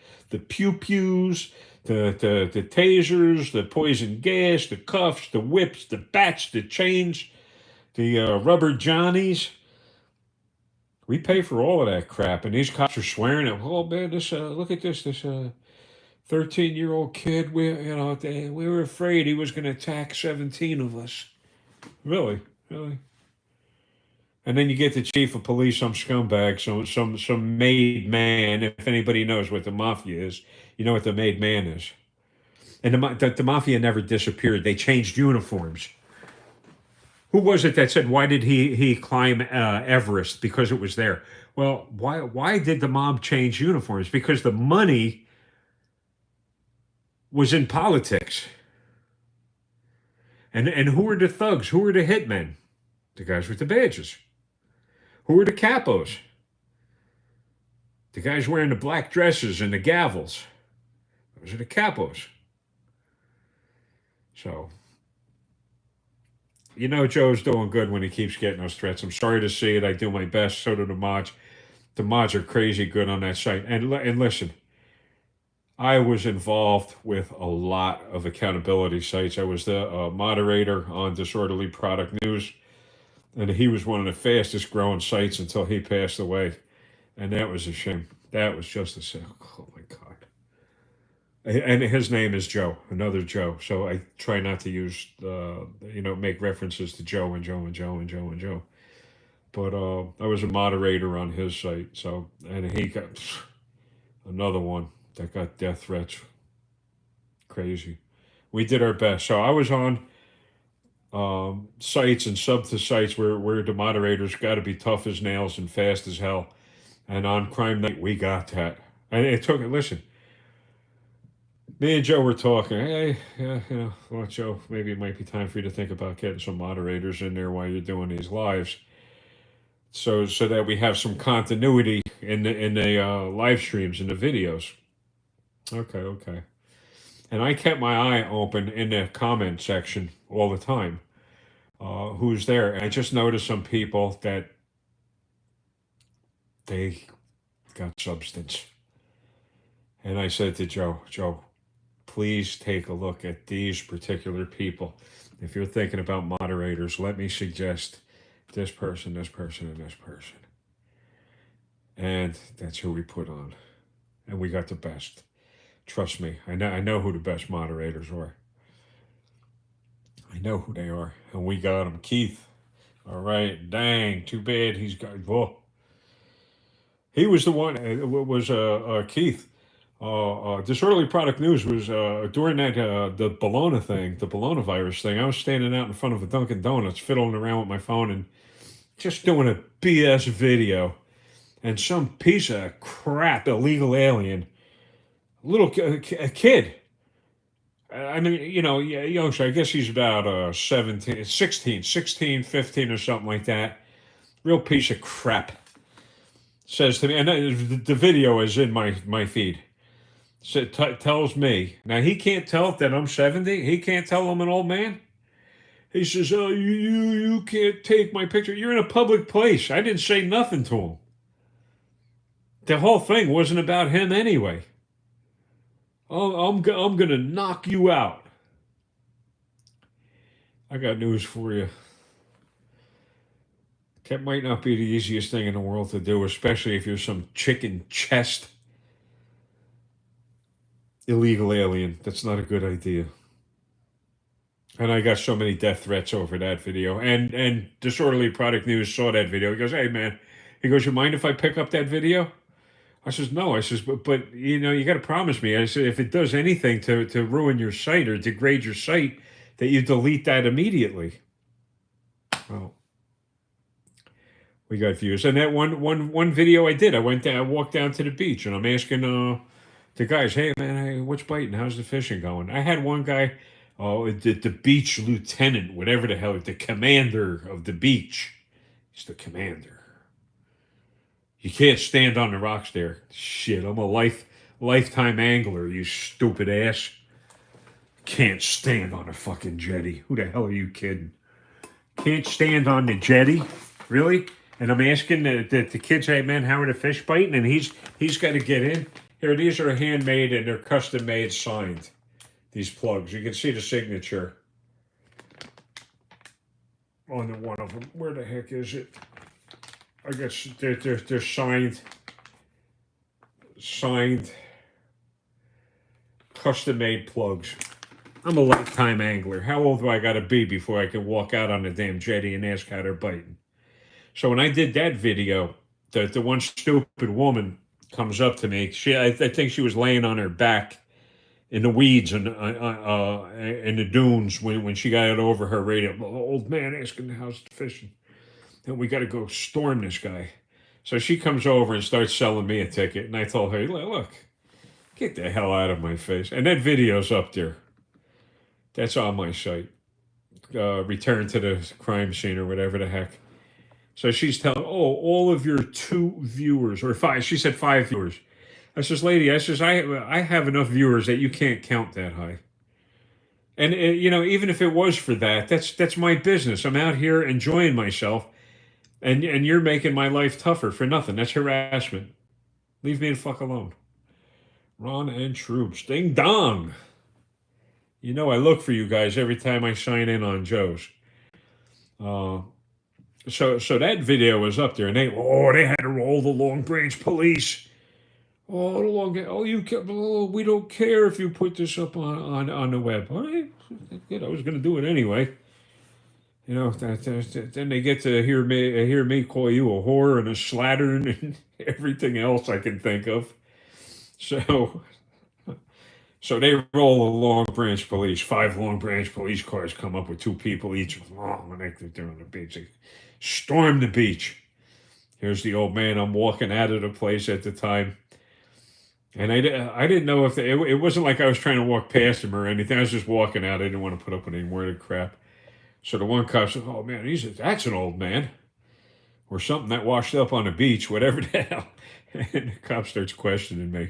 pew-pews, the tasers, the poison gas, the cuffs, the whips, the bats, the chains, the rubber johnnies. We pay for all of that crap, and these cops are swearing at, oh man, look at this 13-year-old kid. We were afraid he was going to attack 17 of us. Really. And then you get the chief of police, some scumbag, some made man. If anybody knows what the mafia is, you know what the made man is. And the mafia never disappeared. They changed uniforms. Who was it that said, why did he climb Everest? Because it was there. Well, why did the mob change uniforms? Because the money was in politics. And who were the thugs? Who were the hitmen? The guys with the badges. Who were the capos? The guys wearing the black dresses and the gavels. Those are the capos. So, Joe's doing good when he keeps getting those threats. I'm sorry to see it. I do my best. So do the mods. The mods are crazy good on that site. And listen, I was involved with a lot of accountability sites. I was the moderator on Disorderly Product News. And he was one of the fastest growing sites until he passed away. And that was a shame. That was just a shame. Oh, my God. And his name is Joe, another Joe. So I try not to use, make references to Joe and Joe and Joe and Joe and Joe. But I was a moderator on his site. So, and he got another one that got death threats. Crazy. We did our best. So I was on sites and sub to sites where the moderators got to be tough as nails and fast as hell. And on Crime Night, we got that. And it took, listen, me and Joe were talking. Hey, well, Joe, maybe it might be time for you to think about getting some moderators in there while you're doing these lives. So that we have some continuity in the live streams and the videos. Okay. And I kept my eye open in the comment section all the time. Who's there? And I just noticed some people that they got substance. And I said to Joe, please take a look at these particular people. If you're thinking about moderators, let me suggest this person, this person, and this person. And that's who we put on. And we got the best. Trust me, I know who the best moderators are. I know who they are. And we got them. Keith. All right. Dang. Too bad he's got... Whoa. He was the one... Keith. Disorderly Product News was during that the Bologna thing, the Bologna virus thing. I was standing out in front of a Dunkin' Donuts, fiddling around with my phone and just doing a BS video. and some piece of crap illegal alien, a kid. I mean, youngster, I guess he's about 17, 16, 16, 15 or something like that. Real piece of crap. Says to me, and the video is in my feed. So tells me, now he can't tell that I'm 70. He can't tell I'm an old man. He says, "Oh, you can't take my picture. You're in a public place." I didn't say nothing to him. The whole thing wasn't about him anyway. Oh, I'm gonna knock you out. I got news for you. That might not be the easiest thing in the world to do, especially if you're some chicken chest illegal alien. That's not a good idea. And I got so many death threats over that video. And Disorderly Product News saw that video. He goes, "Hey man," he goes, "You mind if I pick up that video?" I says, "No." I says, but you got to promise me. I said, if it does anything to ruin your site or degrade your site, that you delete that immediately. Well, we got views. And that one video I did, I walked down to the beach and I'm asking the guys, "Hey man, hey, what's biting? How's the fishing going?" I had one guy, the beach lieutenant, whatever the hell, the commander of the beach. He's the commander. You can't stand on the rocks there. Shit, I'm a lifetime angler, you stupid ass. Can't stand on a fucking jetty. Who the hell are you kidding? Can't stand on the jetty? Really? And I'm asking the kids, "Hey man, how are the fish biting?" And he's got to get in. Here, these are handmade and they're custom made, signed. These plugs. You can see the signature on the one of them. Where the heck is it? I guess they're signed, custom made plugs. I'm a lifetime angler. How old do I got to be before I can walk out on the damn jetty and ask how they're biting? So when I did that video, the one stupid woman comes up to me. I think she was laying on her back in the weeds and in the dunes when she got it over her radio. "Old man asking how's the fishing, and we got to go storm this guy." So she comes over and starts selling me a ticket, and I told her, "Look, get the hell out of my face." And that video's up there. That's on my site. Return to the crime scene or whatever the heck. So she's telling, "Oh, all of your 2 viewers or 5." She said 5 viewers. I says, "Lady," I have enough viewers that you can't count that high. And even if it was for that, that's my business. I'm out here enjoying myself, and you're making my life tougher for nothing. That's harassment. Leave me the fuck alone. Ron and Troops, ding dong. I look for you guys every time I sign in on Joe's. So that video was up there, and they had to roll the Long Branch police. We don't care if you put this up on the web. All right, I was going to do it anyway. Then they get to hear me call you a whore and a slattern and everything else I can think of. So they roll the Long Branch police. 5 Long Branch police cars come up with 2 people each. When they're on the beach, they storm the beach. Here's the old man. I'm walking out of the place at the time. And I didn't know if it wasn't like I was trying to walk past him or anything. I was just walking out. I didn't want to put up with any more of the crap. So the one cop said, "Oh man, that's an old man, or something that washed up on the beach, whatever the hell." And the cop starts questioning me,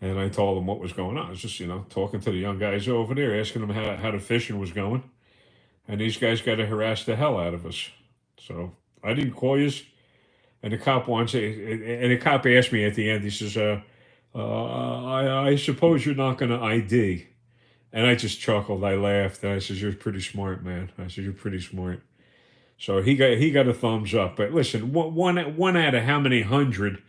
and I told him what was going on. I was just talking to the young guys over there, asking them how the fishing was going, and these guys got to harass the hell out of us. So I didn't call you, and the cop asked me at the end. He says, I suppose you're not going to ID." And I just chuckled. I laughed. And I said, "You're pretty smart, man." I said, "You're pretty smart." So he got a thumbs up. But listen, one out of how many hundred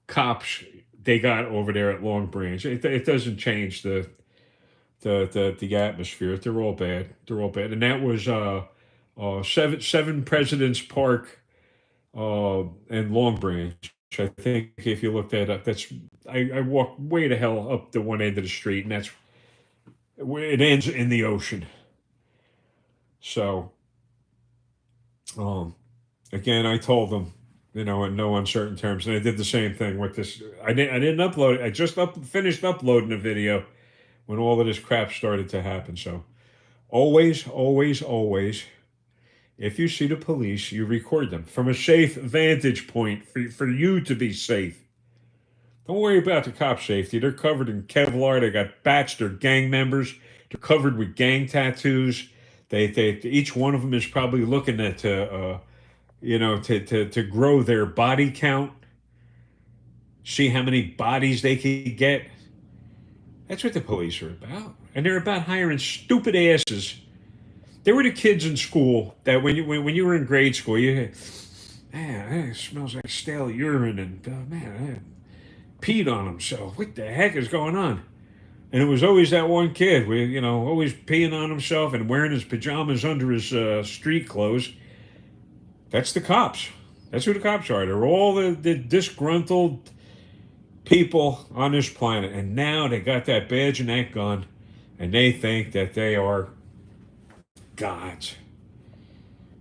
cops they got over there at Long Branch? It doesn't change the atmosphere. They're all bad. They're all bad. And that was 7 Presidents Park and Long Branch. I think if you look that up, I walk way the hell up the one end of the street, and that's where it ends in the ocean. So, again, I told them, in no uncertain terms. And I did the same thing with this. I didn't upload it. I just finished uploading a video when all of this crap started to happen. So always, always, always, if you see the police, you record them from a safe vantage point for you to be safe. Don't worry about the cop safety. They're covered in Kevlar. They got bats. They're gang members. They're covered with gang tattoos. They each one of them is probably looking at to grow their body count, see how many bodies they can get. That's what the police are about, and they're about hiring stupid asses. They were the kids in school that when you were in grade school, man, it smells like stale urine, and man, I peed on himself. What the heck is going on? And it was always that one kid, always peeing on himself and wearing his pajamas under his street clothes. That's the cops. That's who the cops are. They're all the disgruntled people on this planet. And now they got that badge and that gun, and they think that they are gods.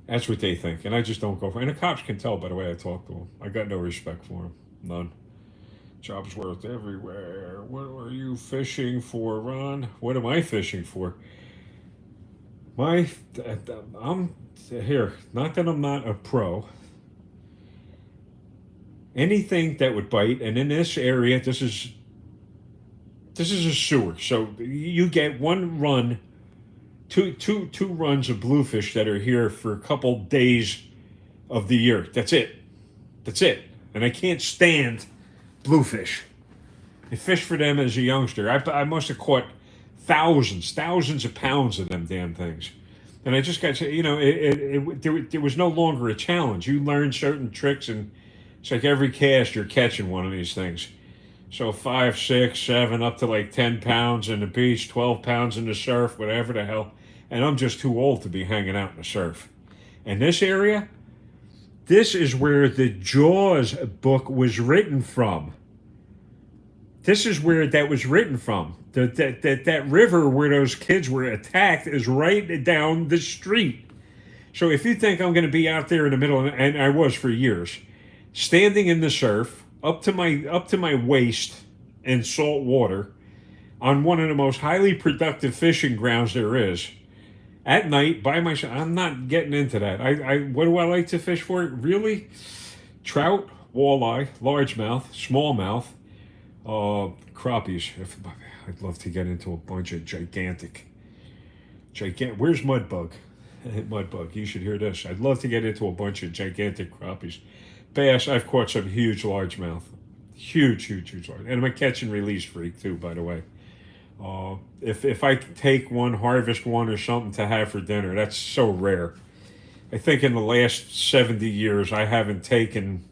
That's what they think. And I just don't go for it. And the cops can tell by the way I talk to them. I got no respect for them. None. Jobs worth everywhere. What are you fishing for, Ron? What am I fishing for? I'm here. Not that I'm not a pro. Anything that would bite, and in this area, this is a sewer. So you get one run, two runs of bluefish that are here for a couple days of the year. That's it. That's it. And I can't stand bluefish. I fished for them as a youngster. I must have caught thousands of pounds of them damn things. And I just got to, there was no longer a challenge. You learn certain tricks, and it's like every cast you're catching one of these things. So 5, 6, 7, up to like 10 pounds in the beach, 12 pounds in the surf, whatever the hell. And I'm just too old to be hanging out in the surf. And this area, this is where the Jaws book was written from. This is where that was written from. That river where those kids were attacked is right down the street. So if you think I'm going to be out there in the middle, and I was for years, standing in the surf up to my waist in salt water on one of the most highly productive fishing grounds there is, at night by myself, I'm not getting into that. What do I like to fish for? Really? Trout, walleye, largemouth, smallmouth, crappies. I'd love to get into a bunch of gigantic. Where's Mudbug? Mudbug, you should hear this. I'd love to get into a bunch of gigantic crappies. Bass, I've caught some huge largemouth. Huge large. And I'm a catch and release freak too, by the way. If I take one, harvest one or something to have for dinner, that's so rare. I think in the last 70 years, I haven't taken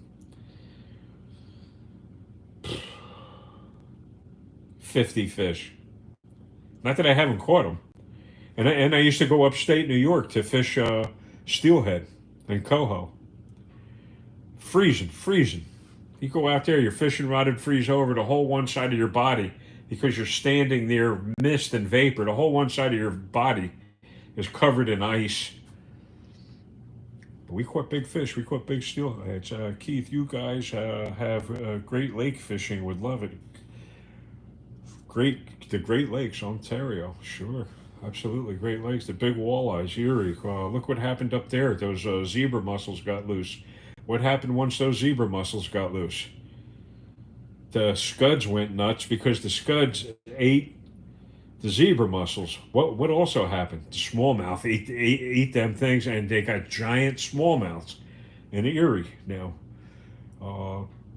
50 fish. Not that I haven't caught them. And I used to go upstate New York to fish steelhead and coho. Freezing. You go out there, your fishing rod would freeze over the whole one side of your body because you're standing there, mist and vapor. The whole one side of your body is covered in ice. But we caught big fish. We caught big steelheads. Keith, you guys have Great Lake fishing. Would love it. The Great Lakes, Ontario. Sure. Absolutely. Great Lakes. The big walleyes, Erie. Look what happened up there. Those zebra mussels got loose. What happened once those zebra mussels got loose? The scuds went nuts because the scuds ate the zebra mussels. What also happened? The smallmouth ate them things, and they got giant smallmouths in Erie now.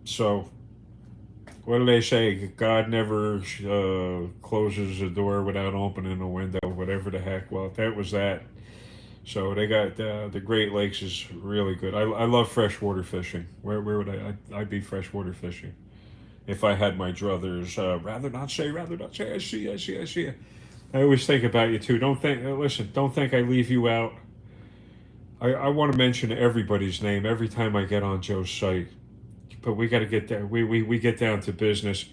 So, what do they say? God never closes a door without opening a window, whatever the heck. Well, that was that. So they got the Great Lakes is really good. I love freshwater fishing. Where would I'd be freshwater fishing if I had my druthers. Rather not say. I see. I always think about you too. Don't think I leave you out. I want to mention everybody's name every time I get on Joe's site. But we got to get there. We get down to business,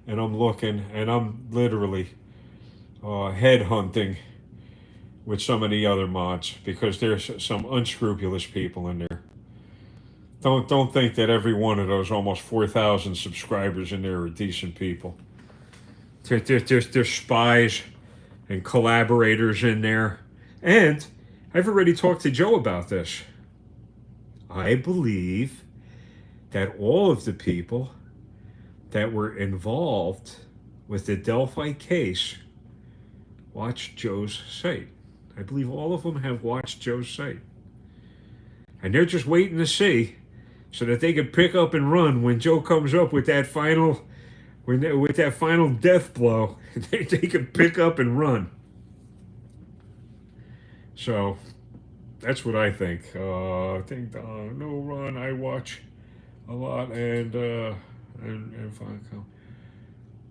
and I'm looking, and I'm literally head hunting with some of the other mods because there's some unscrupulous people in there. Don't think that every one of those almost 4,000 subscribers in there are decent people. There's spies and collaborators in there. And I've already talked to Joe about this. I believe that all of the people that were involved with the Delphi case watched Joe's site. I believe all of them have watched Joe's site. And they're just waiting to see so that they can pick up and run when Joe comes up with that final with that final death blow. They can pick up and run. So that's what I think. Ding dong, no run. I watch a lot and fun.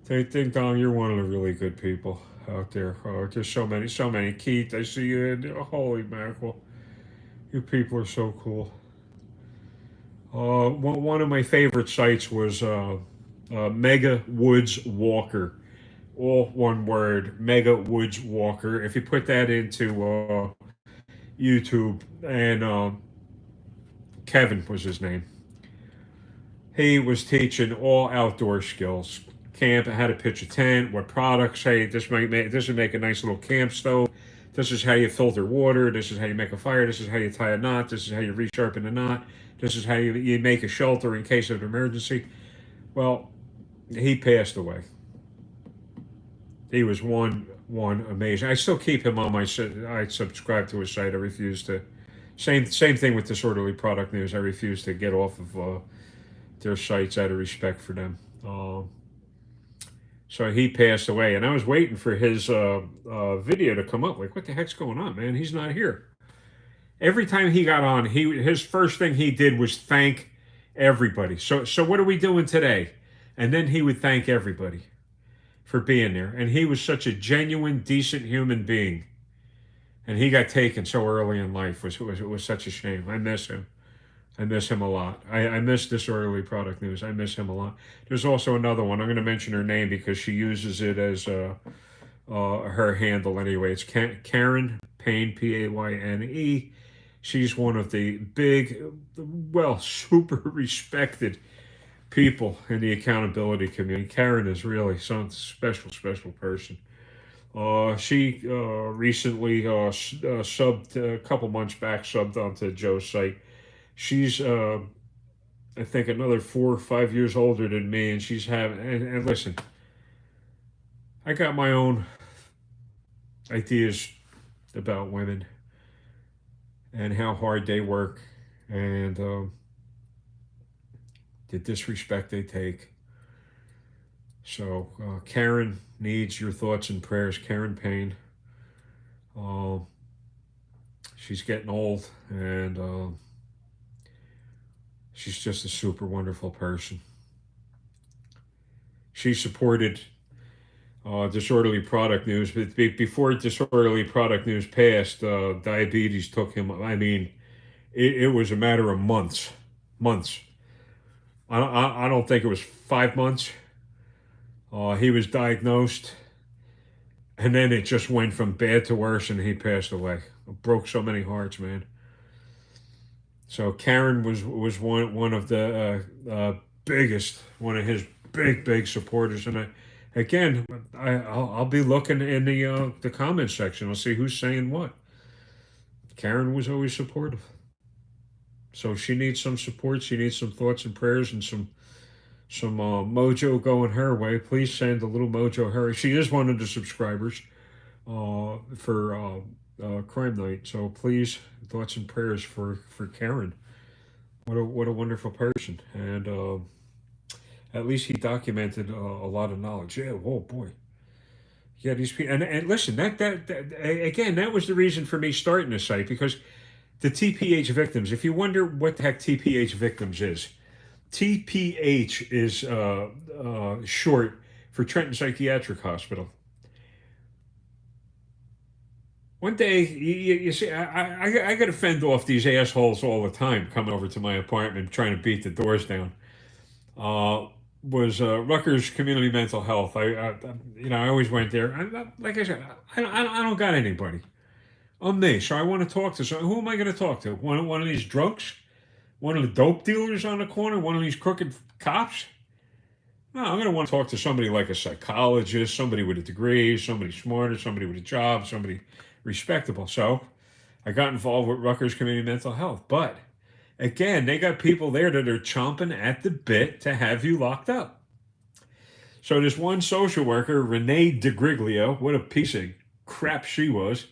Ding dong, you're one of the really good people out there. There's so many. Keith, I see you. Holy mackerel, you people are so cool. One of my favorite sites was Mega Woods Walker. All one word, Mega Woods Walker. If you put that into YouTube, and Kevin was his name. He was teaching all outdoor skills. Camp, how to pitch a tent, what products. Hey, this would make a nice little camp stove. This is how you filter water. This is how you make a fire. This is how you tie a knot. This is how you resharpen a knot. This is how you make a shelter in case of an emergency. Well, he passed away. He was one amazing. I still keep him on my. I subscribe to his site. I refuse to. Same thing with Disorderly Product News. I refuse to get off of their sites out of respect for them. So he passed away, and I was waiting for his video to come up. Like, what the heck's going on, man? He's not here. Every time he got on, his first thing he did was thank everybody. So what are we doing today? And then he would thank everybody for being there. And he was such a genuine, decent human being. And he got taken so early in life. It was such a shame. I miss him. I miss him a lot. I miss Disorderly Product News. I miss him a lot. There's also another one. I'm going to mention her name because she uses it as her handle anyway. It's Karen Payne, Payne. She's one of the big, well, super respected people in the accountability community. Karen is really some special person. She recently subbed a couple months back, subbed onto Joe's site. She's, I think, another 4 or 5 years older than me, and she's having. And listen, I got my own ideas about women and how hard they work, and the disrespect they take. So Karen needs your thoughts and prayers. Karen Payne. She's getting old, and she's just a super wonderful person. She supported Disorderly Product News, but before Disorderly Product News passed, diabetes took him. I mean, it was a matter of months. I don't think it was 5 months. He was diagnosed, and then it just went from bad to worse, and he passed away. It broke so many hearts, man. So Karen was one of the biggest, one of his big supporters, and I'll be looking in the comments section. I'll see who's saying what. Karen was always supportive, so she needs some support. She needs some thoughts and prayers and some mojo going her way. Please send a little mojo her. She is one of the subscribers for Crime Night. So please, thoughts and prayers for Karen. What a wonderful person, and at least he documented a lot of knowledge. Yeah, oh boy. Yeah, these people, and listen, that again, that was the reason for me starting this site, because the TPH victims. If you wonder what the heck TPH victims is, TPH is short for Trenton Psychiatric Hospital. One day, you see, I got to fend off these assholes all the time coming over to my apartment trying to beat the doors down. Was Rutgers Community Mental Health. I always went there. Like I said, I don't got anybody. I'm me, so I want to talk to someone. Who am I going to talk to? One of these drunks? one of the dope dealers on the corner, one of these crooked cops? No, I'm going to want to talk to somebody like a psychologist, somebody with a degree, somebody smarter, somebody with a job, somebody respectable. So I got involved with Rutgers Community Mental Health. But again, they got people there that are chomping at the bit to have you locked up. So this one social worker, Renee DeGriglio, what a piece of crap she was.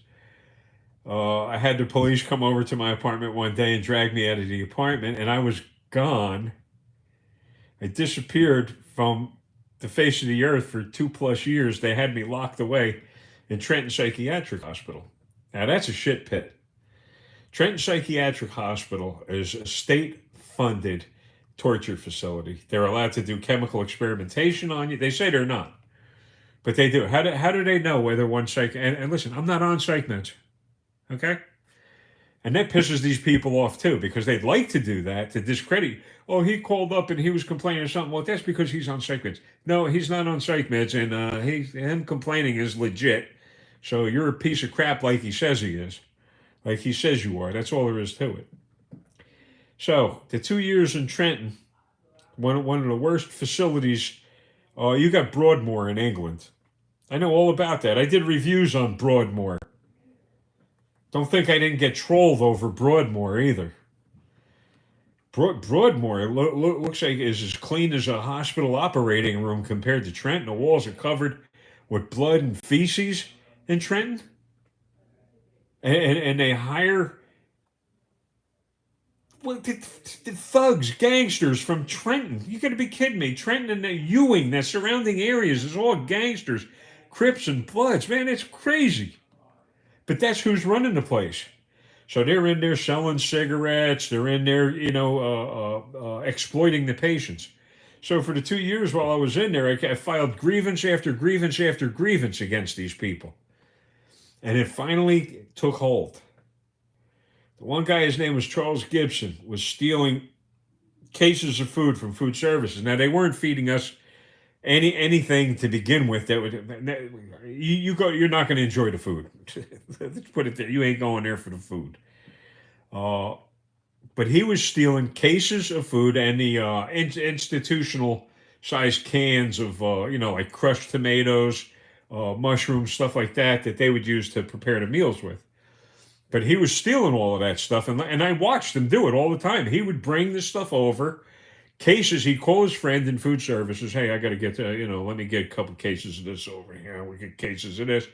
I had the police come over to my apartment one day and drag me out of the apartment, and I was gone. I disappeared from the face of the earth for 2+ years. They had me locked away in Trenton Psychiatric Hospital. Now, that's a shit pit. Trenton Psychiatric Hospital is a state-funded torture facility. They're allowed to do chemical experimentation on you. They say they're not, but they do. How do they know whether one psych... And listen, I'm not on psych meds, okay? And that pisses these people off too, because they'd like to do that to discredit. Oh, he called up and he was complaining or something. Well, that's because he's on psych meds. No, he's not on psych meds, and him complaining is legit. So you're a piece of crap like he says he is. Like he says you are. That's all there is to it. So the 2 years in Trenton, one of the worst facilities. You got Broadmoor in England. I know all about that. I did reviews on Broadmoor. Don't think I didn't get trolled over Broadmoor either. Broadmoor looks like is as clean as a hospital operating room compared to Trenton. The walls are covered with blood and feces in Trenton. And they hire the thugs, gangsters from Trenton. You got to be kidding me. Trenton and the Ewing, the surrounding areas, is all gangsters, Crips and Bloods. Man, it's crazy. But that's who's running the place. So they're in there selling cigarettes. They're in there, exploiting the patients. So for the 2 years while I was in there, I filed grievance after grievance after grievance against these people. And it finally took hold. The one guy, his name was Charles Gibson, was stealing cases of food from food services. Now, they weren't feeding us anything to begin with. You're not going to enjoy the food. Let's put it there. You ain't going there for the food. But he was stealing cases of food and the institutional sized cans of, like crushed tomatoes, mushrooms, stuff like that they would use to prepare the meals with. But he was stealing all of that stuff, and I watched him do it all the time. He would bring this stuff over, cases. He'd call his friend in food services, hey, I got to get, let me get a couple cases of this over here. We get cases of this.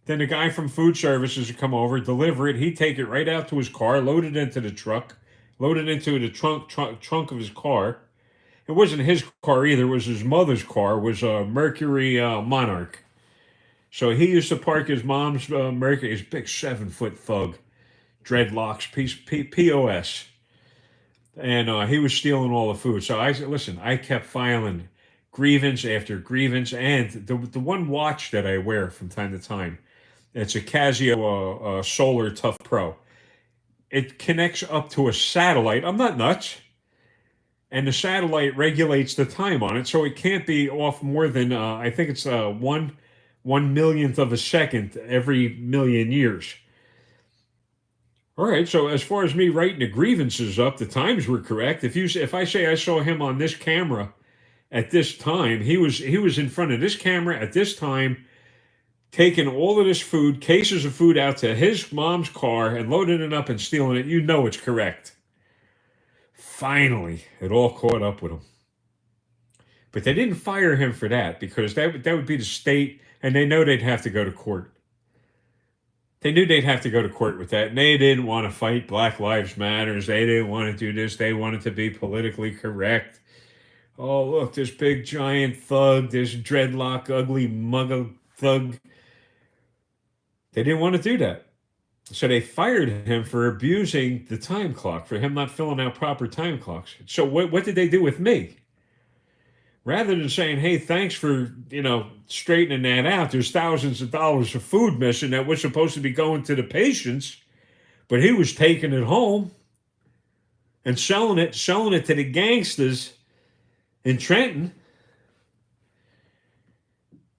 Then the guy from food services would come over, deliver it. He'd take it right out to his car, load it into the truck, load it into the trunk of his car. It wasn't his car either. It was his mother's car. It was a Mercury Monarch. So he used to park his mom's Mercury, his big 7-foot thug, dreadlocks, POS. And he was stealing all the food. So I kept filing grievance after grievance. And the one watch that I wear from time to time, it's a Casio Solar Tough Pro. It connects up to a satellite. I'm not nuts. And the satellite regulates the time on it. So it can't be off more than, I think it's 1/1,000,000th of a second every million years. All right, so as far as me writing the grievances up, the times were correct. If I say I saw him on this camera at this time, he was in front of this camera at this time, taking all of this food, cases of food out to his mom's car and loading it up and stealing it. You know it's correct. Finally, it all caught up with him. But they didn't fire him for that because that would be the state, and they know they'd have to go to court. They knew they'd have to go to court with that, and they didn't want to fight Black Lives Matters. They didn't want to do this. They wanted to be politically correct. Oh, look, this big giant thug, this dreadlock, ugly muggle thug. They didn't want to do that. So they fired him for abusing the time clock, for him not filling out proper time clocks. So what did they do with me? Rather than saying, hey, thanks for, straightening that out, there's thousands of dollars of food missing that was supposed to be going to the patients, but he was taking it home and selling it to the gangsters in Trenton.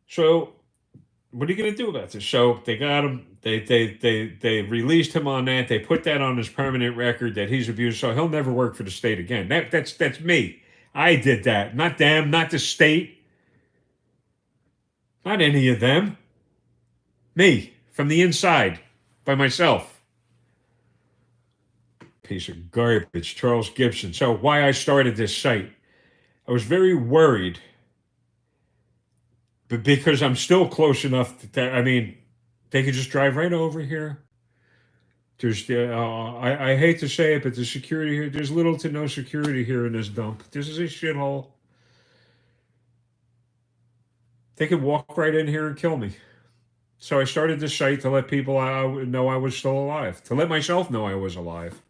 So what are you going to do about this? So they got him They released him on that. They put that on his permanent record that he's abused, so he'll never work for the state again. That's me. I did that, not them, not the state, not any of them. Me, from the inside, by myself. Piece of garbage, Charles Gibson. So why I started this site? I was very worried, but because I'm still close enough that I mean, they could just drive right over here. There's I hate to say it, but the security here, there's little to no security here in this dump. This is a shithole. They could walk right in here and kill me. So I started this site to let people know I was still alive, to let myself know I was alive.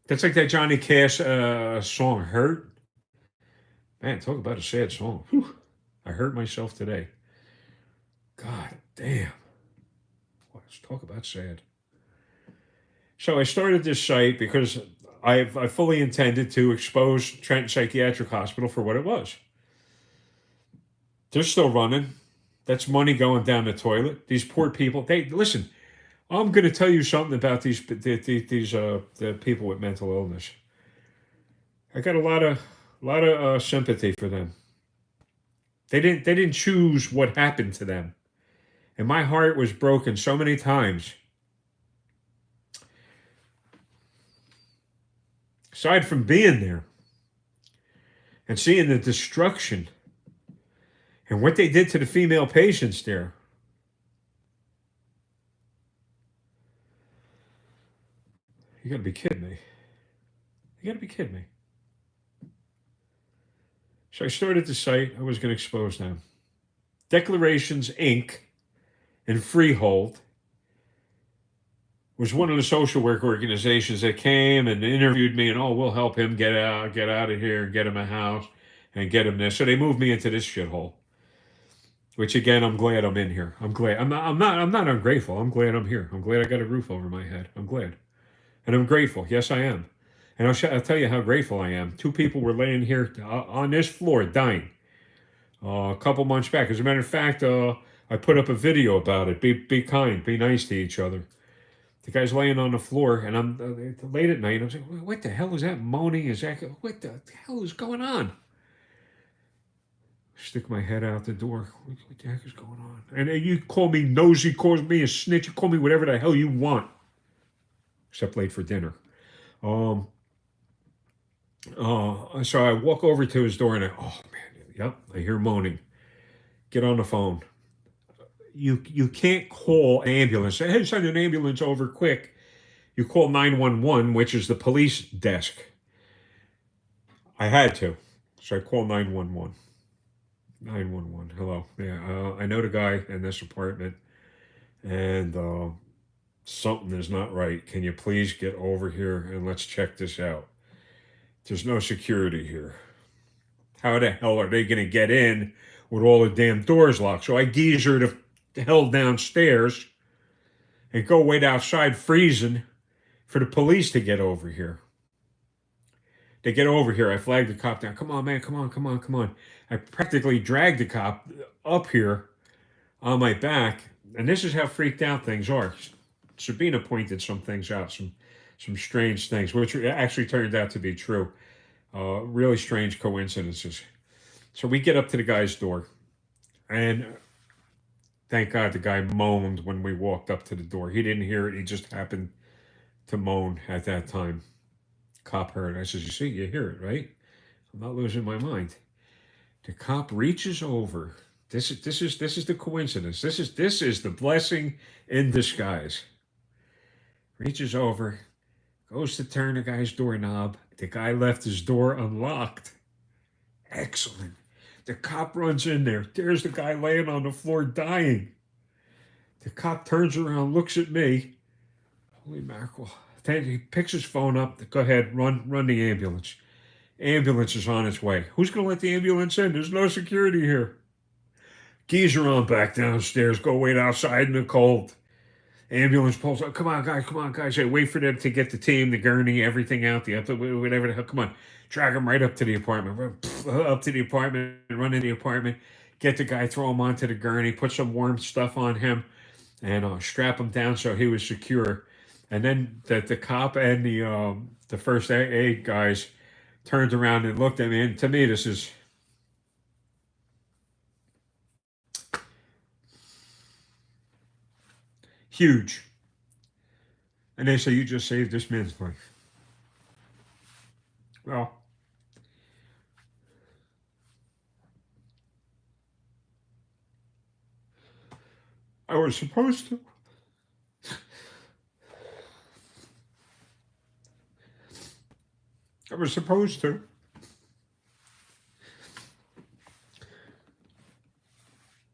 That's like that Johnny Cash song, Hurt. Man, talk about a sad song. Whew. I hurt myself today. God damn. Let's talk about sad. So I started this site because I fully intended to expose Trenton Psychiatric Hospital for what it was. They're still running. That's money going down the toilet. These poor people. They listen. I'm going to tell you something about these the people with mental illness. I got a lot of sympathy for them. They didn't choose what happened to them, and my heart was broken so many times. Aside from being there and seeing the destruction and what they did to the female patients there. You gotta be kidding me. You gotta be kidding me. So I started the site. I was going to expose them. Declarations, Inc. and Freehold was one of the social work organizations that came and interviewed me and, oh, we'll help him get out of here, get him a house, and get him this. So they moved me into this shithole. Which again, I'm glad I'm in here. I'm glad. I'm not ungrateful. I'm glad I'm here. I'm glad I got a roof over my head. I'm glad. And I'm grateful. Yes, I am. And I'll tell you how grateful I am. 2 people were laying here on this floor dying a couple months back. As a matter of fact, I put up a video about it. Be kind. Be nice to each other. The guy's laying on the floor, and I'm late at night. I'm saying, what the hell is that moaning? What the hell is going on? Stick my head out the door. What the heck is going on? And you call me nosy, call me a snitch, you call me whatever the hell you want. Except late for dinner. So I walk over to his door and I hear moaning. Get on the phone. You can't call an ambulance. Say, hey, send an ambulance over quick. You call 911, which is the police desk. I had to. So I call 911. 911. Hello. Yeah, I know the guy in this apartment, and something is not right. Can you please get over here and let's check this out? There's no security here. How the hell are they going to get in with all the damn doors locked? So I geezered the hell downstairs and go wait outside freezing for the police to get over here. They get over here. I flag the cop down. Come on, man. Come on. I practically dragged the cop up here on my back. And this is how freaked out things are. Sabina pointed some things out, some strange things, which actually turned out to be true. Really strange coincidences. So we get up to the guy's door. And thank God the guy moaned when we walked up to the door. He didn't hear it. He just happened to moan at that time. Cop heard. I says, you hear it, right? I'm not losing my mind. The cop reaches over. This is the coincidence. This is the blessing in disguise. Reaches over, goes to turn the guy's doorknob. The guy left his door unlocked. Excellent. The cop runs in there. There's the guy laying on the floor dying. The cop turns around, looks at me. Holy mackerel. Then he picks his phone up. Go ahead, run the ambulance. Ambulance is on its way. Who's going to let the ambulance in? There's no security here. Geezer on back downstairs. Go wait outside in the cold. Ambulance pulls up. Come on, guys. Hey, wait for them to get the team, the gurney, everything out. Whatever the hell. Come on. Drag him right up to the apartment. Run in the apartment. Get the guy, throw him onto the gurney. Put some warm stuff on him. and strap him down so he was secure. And then the cop and the first aid guys turned around and looked at me. And to me, this is huge. And they say, "You just saved this man's life." Well, I was supposed to. I was supposed to.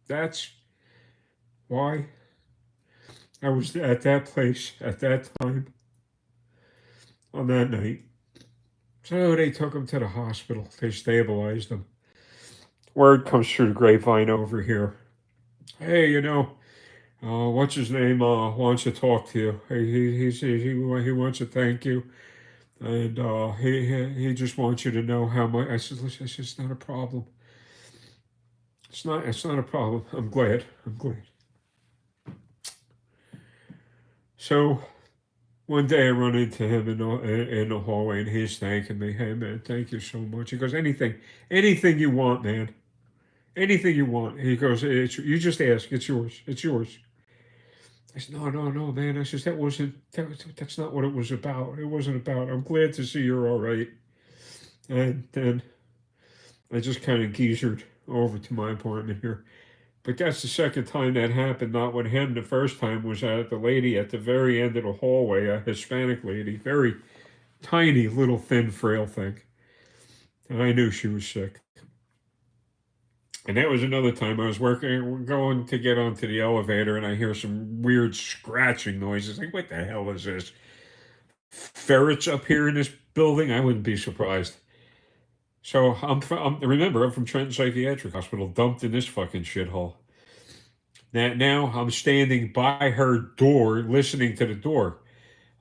That's why I was at that place at that time on that night. So they took him to the hospital. They stabilized him. Word comes through the grapevine over here. Hey, what's his name? Wants to talk to you. He wants to thank you, and he just wants you to know how much. I said, listen, it's just not a problem. It's not a problem. I'm glad. I'm glad. So one day I run into him in the hallway, and he's thanking me. Hey man, thank you so much. He goes, anything you want, man. Anything you want. He goes, you just ask. It's yours. It's yours. I said, no, man. I said, that's not what it was about. It wasn't about. I'm glad to see you're all right. And then I just kind of geezered over to my apartment here. But that's the second time that happened, not with him. The first time was at the lady at the very end of the hallway, a Hispanic lady, very tiny, little, thin, frail thing. And I knew she was sick. And that was another time I was going to get onto the elevator, and I hear some weird scratching noises. Like, what the hell is this? Ferrets up here in this building? I wouldn't be surprised. So remember, I'm from Trenton Psychiatric Hospital, dumped in this fucking shithole. Now I'm standing by her door, listening to the door.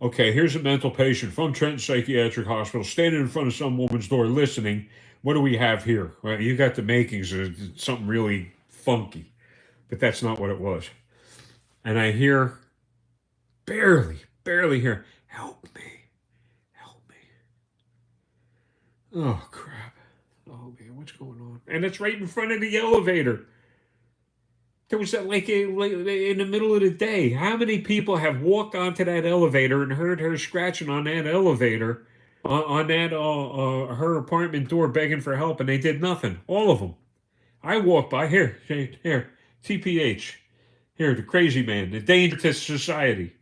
Okay, here's a mental patient from Trenton Psychiatric Hospital standing in front of some woman's door listening. What do we have here? Well, you got the makings of something really funky, but that's not what it was. And I hear, barely hear, help me, help me. Oh, crap. Oh, man, what's going on? And it's right in front of the elevator. There was like in the middle of the day. How many people have walked onto that elevator and heard her scratching on that elevator, on that her apartment door, begging for help, and they did nothing? All of them. I walked by here, TPH, here, the crazy man, the danger to society.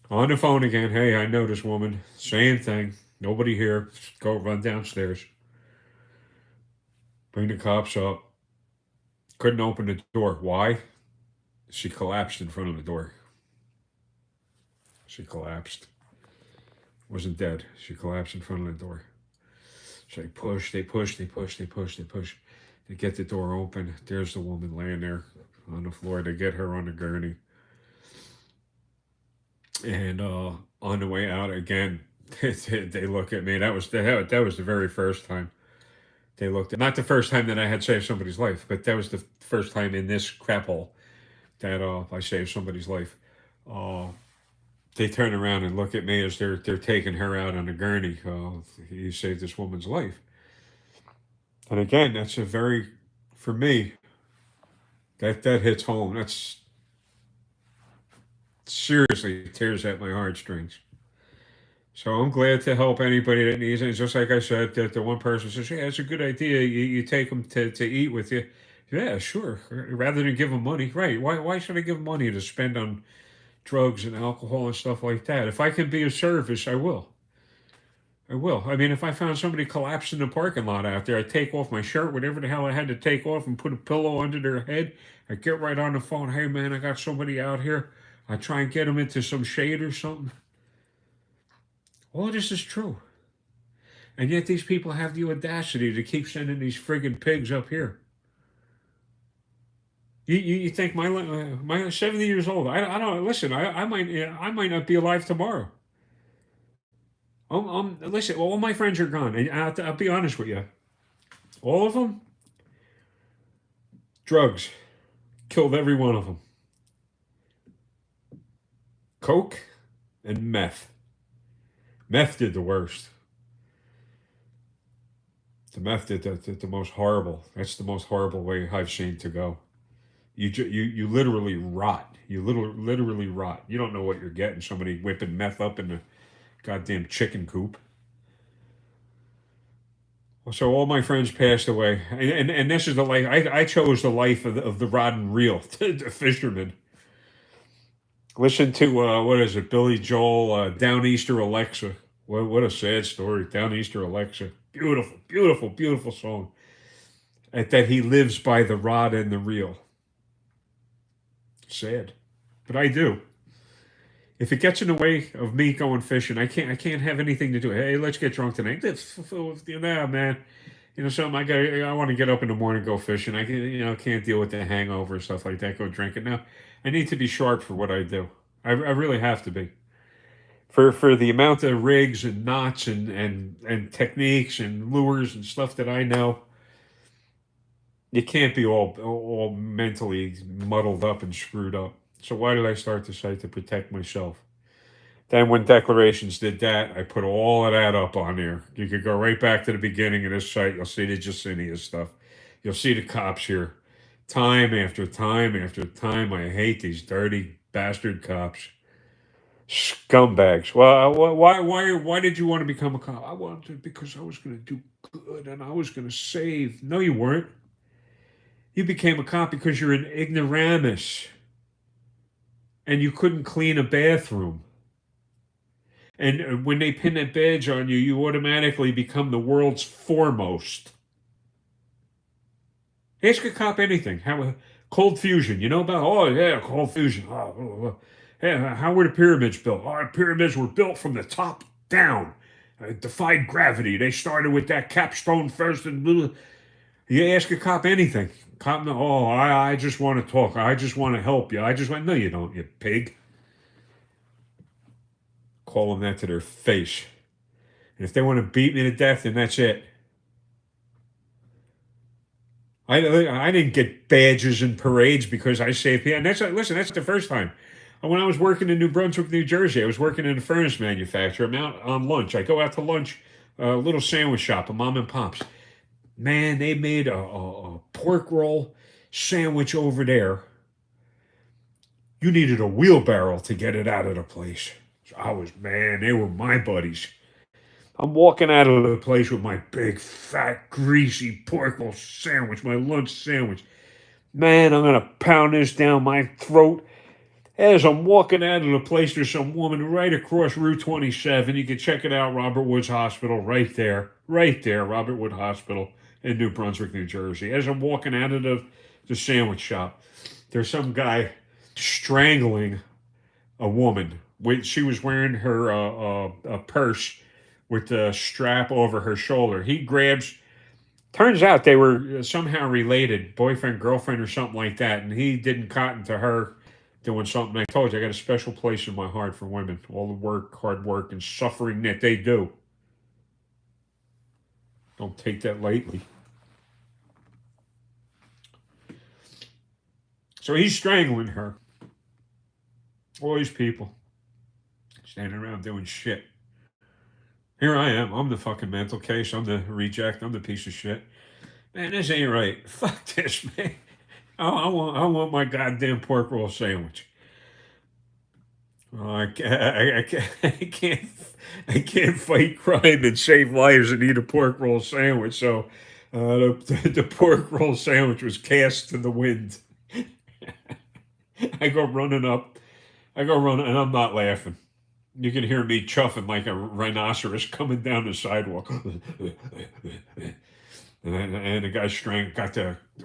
On the phone again. Hey, I know this woman. Same thing. Nobody here. Go run downstairs. Bring the cops up. Couldn't open the door. Why? She collapsed in front of the door. She collapsed. Wasn't dead. She collapsed in front of the door. So they push. They get the door open. There's the woman laying there on the floor. They get her on the gurney. And on the way out again, they look at me. That was the very first time they looked at. Not the first time that I had saved somebody's life, but that was the first time in this crap hole that I saved somebody's life. They turn around and look at me as they're taking her out on a gurney. You saved this woman's life. And again, that's for me, that hits home. That's seriously tears at my heartstrings. So I'm glad to help anybody that needs it. Just like I said, that the one person says, "Yeah, it's a good idea. You take them to eat with you." Yeah, sure. Rather than give them money, right? Why should I give them money to spend on drugs and alcohol and stuff like that? If I can be of service, I will. I will. I mean, if I found somebody collapsed in the parking lot out there, I'd take off my shirt, whatever the hell I had to take off, and put a pillow under their head. I'd get right on the phone. Hey, man, I got somebody out here. I try and get them into some shade or something. All this is true. And yet these people have the audacity to keep sending these friggin' pigs up here. You think my 70 years old? I don't listen. I might not be alive tomorrow. Listen. All my friends are gone, and I'll be honest with you. All of them, drugs, killed every one of them. Coke and meth. Meth did the worst. The meth did the most horrible. That's the most horrible way I've seen to go. You literally rot. You literally rot. You don't know what you're getting. Somebody whipping meth up in the goddamn chicken coop. So all my friends passed away, and this is the life I chose. The life of the rod and reel, the fisherman. Listen to what is it, Billy Joel, Down Easter Alexa. What a sad story, Down Easter Alexa. Beautiful, beautiful, beautiful song. That he lives by the rod and the reel. Sad, but I do. If it gets in the way of me going fishing, I can't have anything to do. Hey, let's get drunk tonight. Nah, man. Something I want to get up in the morning, go fishing. Can't deal with the hangover and stuff like that. Go drink it now. I need to be sharp for what I do. I really have to be. For the amount of rigs and knots and techniques and lures and stuff that I know, you can't be all mentally muddled up and screwed up. So why did I start the site? To protect myself. Then when Declarations did that, I put all of that up on there. You could go right back to the beginning of this site. You'll see the Jacinia stuff. You'll see the cops here. Time after time after time. I hate these dirty bastard cops. Scumbags. Well, why did you want to become a cop? I wanted to because I was going to do good and I was going to save. No, you weren't. You became a cop because you're an ignoramus and you couldn't clean a bathroom. And when they pin that badge on you, you automatically become the world's foremost. Ask a cop anything. Cold fusion, you know about? Oh, yeah, cold fusion. Yeah, how were the pyramids built? Oh, the pyramids were built from the top down. Defied gravity. They started with that capstone first. And you ask a cop anything. Cop, oh, I just want to talk. I just want to help you. No, you don't, you pig. Call them that to their face. And if they want to beat me to death, then that's it. I didn't get badges and parades because I saved people. And that's the first time. When I was working in New Brunswick, New Jersey, I was working in a furnace manufacturer. I'm out on lunch. I go out to lunch, a little sandwich shop, a mom and pop's. Man, they made a pork roll sandwich over there. You needed a wheelbarrow to get it out of the place. So they were my buddies. I'm walking out of the place with my big, fat, greasy pork roll sandwich, my lunch sandwich. Man, I'm going to pound this down my throat. As I'm walking out of the place, there's some woman right across Route 27. You can check it out, Robert Woods Hospital, right there, Robert Wood Hospital in New Brunswick, New Jersey. As I'm walking out of the sandwich shop, there's some guy strangling a woman. She was wearing her a purse with the strap over her shoulder. He grabs. Turns out they were somehow related, boyfriend, girlfriend, or something like that, and he didn't cotton to her doing something. I told you, I got a special place in my heart for women. All the work, hard work, and suffering that they do. Don't take that lightly. So he's strangling her. All these people standing around doing shit. Here I am. I'm the fucking mental case. I'm the reject. I'm the piece of shit. Man, this ain't right. Fuck this, man. I want my goddamn pork roll sandwich. I can't fight crime and save lives and eat a pork roll sandwich. So the pork roll sandwich was cast to the wind. I go running, and I'm not laughing. You can hear me chuffing like a rhinoceros coming down the sidewalk. And the guy's got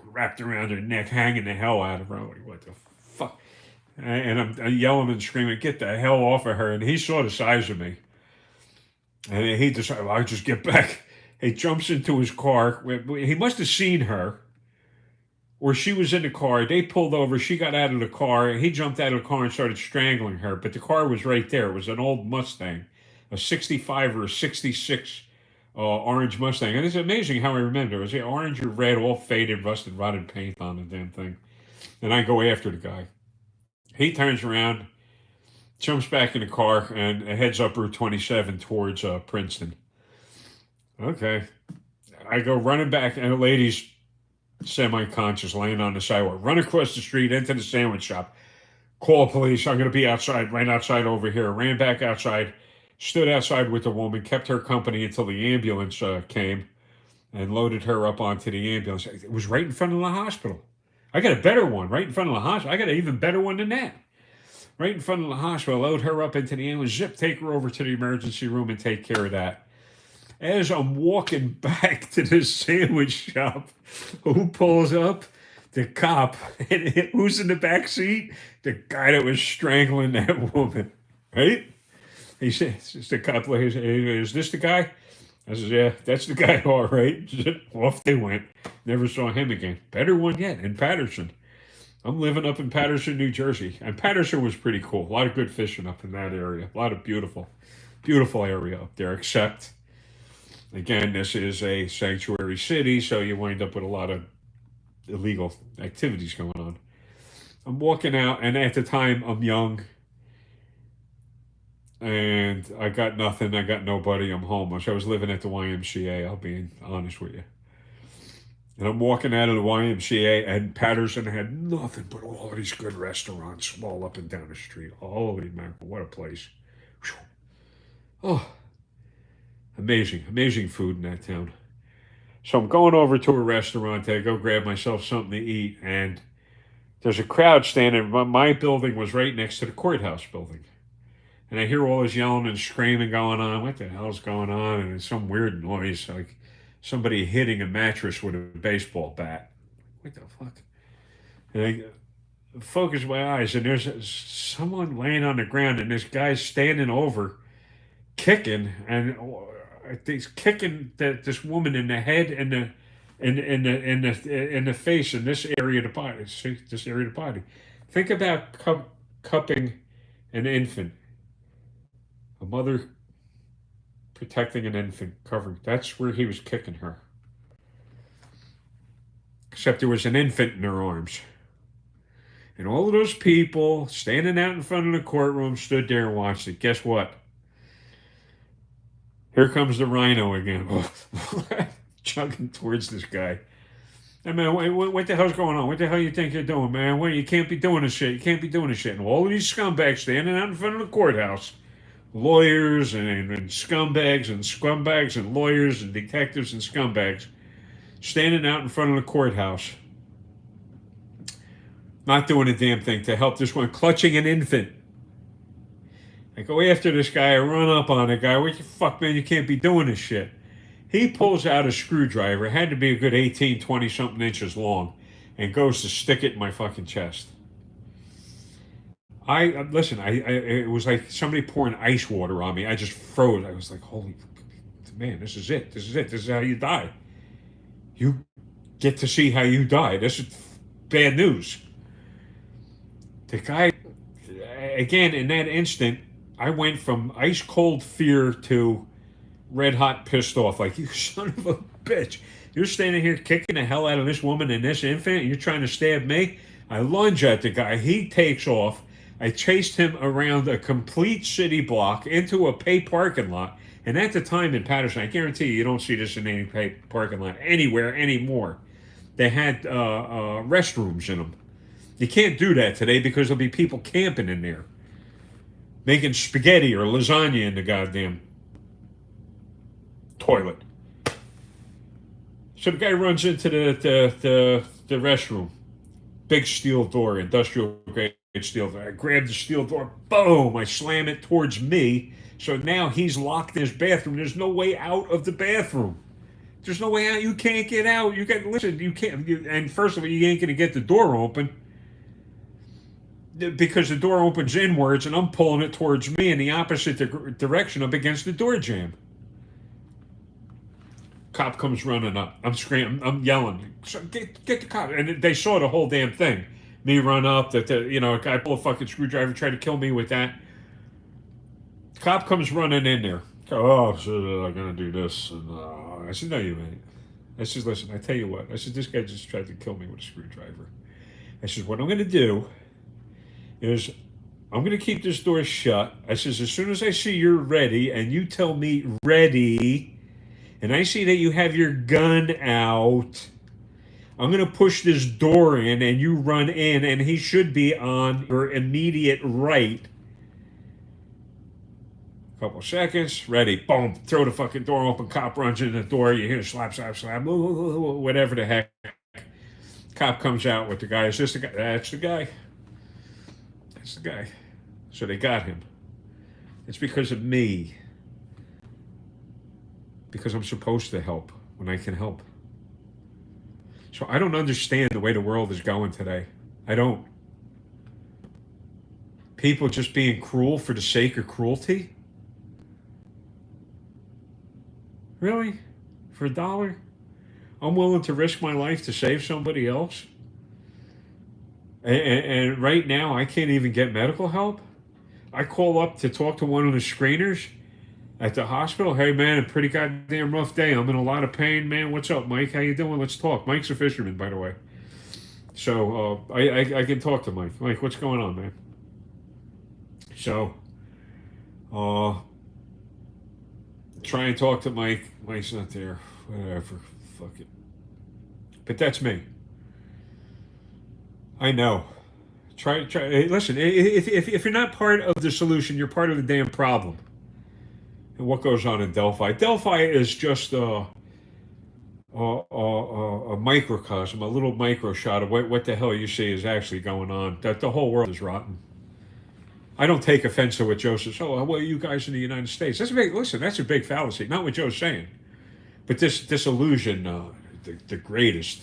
wrapped around her neck, hanging the hell out of her. What the fuck? And I'm yelling and screaming, get the hell off of her. And he saw the size of me. And he decided, I'll just get back. He jumps into his car. He must have seen her. Or she was in the car. They pulled over. She got out of the car. He jumped out of the car and started strangling her. But the car was right there. It was an old Mustang, a 65 or a 66 orange Mustang. And it's amazing how I remember. It was orange or red, all faded, rusted, rotted paint on the damn thing. And I go after the guy. He turns around jumps back in the car and heads up Route 27 towards Princeton. Okay. I go running back, and the lady's semi-conscious, laying on the sidewalk. Run across the street into the sandwich shop. Call police. I'm going to be outside, right outside over here. Ran back outside, stood outside with the woman, kept her company until the ambulance came and loaded her up onto the ambulance. It was right in front of the hospital. I got a better one right in front of the hospital. I got an even better one than that. Right in front of the hospital, load her up into the ambulance, zip, take her over to the emergency room and take care of that. As I'm walking back to the sandwich shop, who pulls up? The cop. And who's in the back seat? The guy that was strangling that woman. Right? He says, the cop, is this the guy? I said, yeah, that's the guy, all right. Off they went. Never saw him again. Better one yet, in Patterson. I'm living up in Patterson, New Jersey. And Patterson was pretty cool. A lot of good fishing up in that area. A lot of beautiful, beautiful area up there, except, again, this is a sanctuary city, so you wind up with a lot of illegal activities going on. I'm walking out, and at the time, I'm young, and I got nothing. I got nobody. I'm homeless. I was living at the YMCA, I'll be honest with you. And I'm walking out of the YMCA, and Patterson had nothing but all of these good restaurants all up and down the street. Holy mackerel, what a place. Whew. Oh, amazing, amazing food in that town. So I'm going over to a restaurant to go grab myself something to eat, and there's a crowd standing. My building was right next to the courthouse building. And I hear all this yelling and screaming going on. What the hell's going on? And it's some weird noise, like somebody hitting a mattress with a baseball bat. What the fuck? And I focus my eyes, and there's someone laying on the ground, and this guy's standing over, kicking, and he's kicking this woman in the head and in the face in this area of the body. See, this area of the body. Think about cupping an infant, a mother protecting an infant, covering. That's where he was kicking her. Except there was an infant in her arms. And all of those people standing out in front of the courtroom stood there and watched it. Guess what? Here comes the rhino again. Chugging towards this guy. Hey, man, what the hell's going on? What the hell you think you're doing, man? You can't be doing this shit. You can't be doing this shit. And all of these scumbags standing out in front of the courthouse, lawyers and scumbags and lawyers and detectives and scumbags, standing out in front of the courthouse, not doing a damn thing to help this one, clutching an infant. I go after this guy, I run up on the guy. What the fuck, man? You can't be doing this shit. He pulls out a screwdriver, had to be a good 18, 20 something inches long, and goes to stick it in my fucking chest. Listen, it was like somebody pouring ice water on me. I just froze. I was like, holy man, this is it. This is it. This is how you die. You get to see how you die. This is bad news. The guy, again, in that instant, I went from ice cold fear to red hot pissed off. Like, you son of a bitch. You're standing here kicking the hell out of this woman and this infant, and you're trying to stab me? I lunge at the guy. He takes off. I chased him around a complete city block into a pay parking lot. And at the time in Patterson, I guarantee you don't see this in any pay parking lot anywhere anymore. They had restrooms in them. You can't do that today because there'll be people camping in there, making spaghetti or lasagna in the goddamn toilet. So the guy runs into the restroom. Big steel door, industrial grade steel door. I grab the steel door, boom, I slam it towards me. So now he's locked in his bathroom. There's no way out of the bathroom. There's no way out. You can't get out. You can't. And first of all, you ain't going to get the door open because the door opens inwards and I'm pulling it towards me in the opposite direction up against the door jamb. Cop comes running up. I'm screaming. I'm yelling. Get the cop. And they saw the whole damn thing. Me run up. A guy pull a fucking screwdriver, try to kill me with that. Cop comes running in there. Oh, so I'm going to do this. And I said, no, you ain't. I said, listen, I tell you what. I said, this guy just tried to kill me with a screwdriver. I said, what I'm going to do is I'm going to keep this door shut. I says, as soon as I see you're ready and you tell me ready, and I see that you have your gun out, I'm going to push this door in and you run in, and he should be on your immediate right. Couple seconds, ready, boom, throw the fucking door open, cop runs in the door, you hear slap, slap, slap, whatever the heck. Cop comes out with the guy. Is this the guy? That's the guy. That's the guy. So they got him. It's because of me. Because I'm supposed to help when I can help. So I don't understand the way the world is going today. I don't. People just being cruel for the sake of cruelty? Really? For $1? I'm willing to risk my life to save somebody else? And right now, I can't even get medical help? I call up to talk to one of the screeners at the hospital. Hey, man, a pretty goddamn rough day. I'm in a lot of pain, man. What's up, Mike? How you doing? Let's talk. Mike's a fisherman, by the way. So I can talk to Mike. Mike, what's going on, man? So try and talk to Mike. Mike's not there. Whatever. Fuck it. But that's me. I know. Try. Listen, if you're not part of the solution, you're part of the damn problem. And what goes on in Delphi? Delphi is just a microcosm, a little micro shot of what the hell you see is actually going on. That the whole world is rotten. I don't take offense to what Joe says. Oh, well, you guys in the United States. That's a big, listen, that's a big fallacy. Not what Joe's saying. But this illusion, the greatest.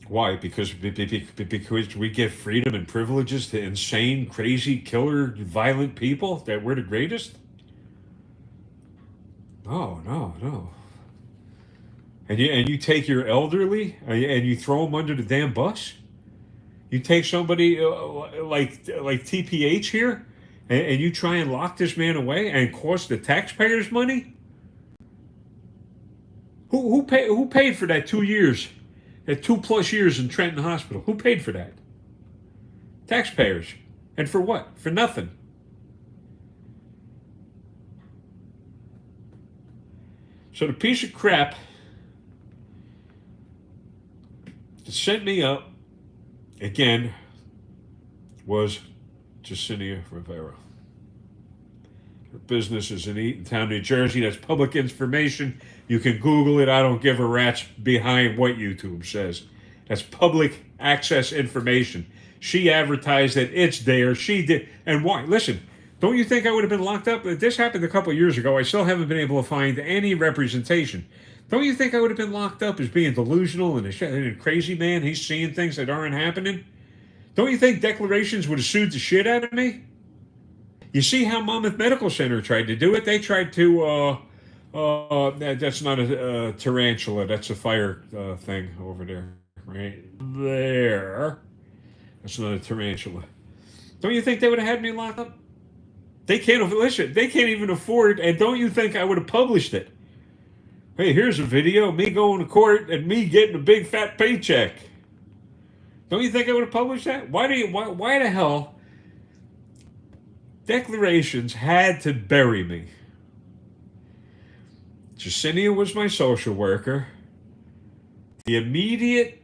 Why? Because we give freedom and privileges to insane, crazy, killer, violent people, that we're the greatest? No. And you take your elderly and you throw them under the damn bus? You take somebody like TPH here, and you try and lock this man away and cost the taxpayers money? Who paid for that 2 years? That 2+ years in Trenton Hospital? Who paid for that? Taxpayers. And for what? For nothing. So the piece of crap that sent me up again was Jacinia Rivera. Her business is in Eatontown, New Jersey. That's public information. You can Google it. I don't give a rat's behind what YouTube says. That's public access information. She advertised that it's there. She did. And why? Listen, don't you think I would have been locked up? This happened a couple of years ago. I still haven't been able to find any representation. Don't you think I would have been locked up as being delusional and a crazy man? He's seeing things that aren't happening. Don't you think declarations would have sued the shit out of me? You see how Monmouth Medical Center tried to do it? They tried to, that's not a tarantula. That's a fire thing over there, right there. That's not a tarantula. Don't you think they would have had me locked up? They can't even afford, and don't you think I would have published it? Hey, here's a video of me going to court and me getting a big fat paycheck. Don't you think I would have published that? Why the hell declarations had to bury me? Jacinia was my social worker. The immediate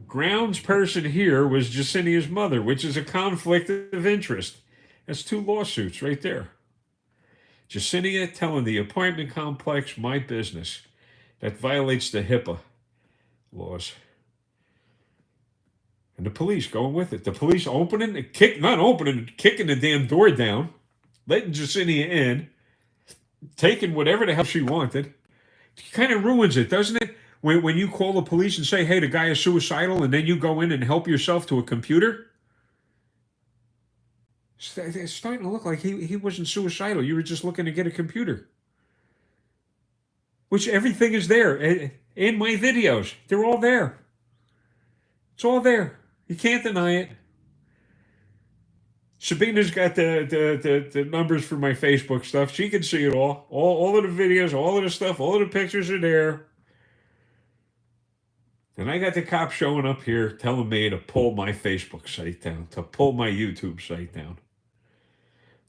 grounds person here was Jacinia's mother, which is a conflict of interest. That's 2 lawsuits right there. Jacinia telling the apartment complex my business. That violates the HIPAA laws. And the police going with it. The police kicking the damn door down, letting Jacinia in, taking whatever the hell she wanted. It kind of ruins it, doesn't it? When you call the police and say, hey, the guy is suicidal, and then you go in and help yourself to a computer. It's starting to look like he wasn't suicidal. You were just looking to get a computer. Which everything is there. In my videos. They're all there. It's all there. You can't deny it. Sabina's got the numbers for my Facebook stuff. She can see it all. All of the videos, all of the stuff, all of the pictures are there. And I got the cops showing up here telling me to pull my Facebook site down, to pull my YouTube site down.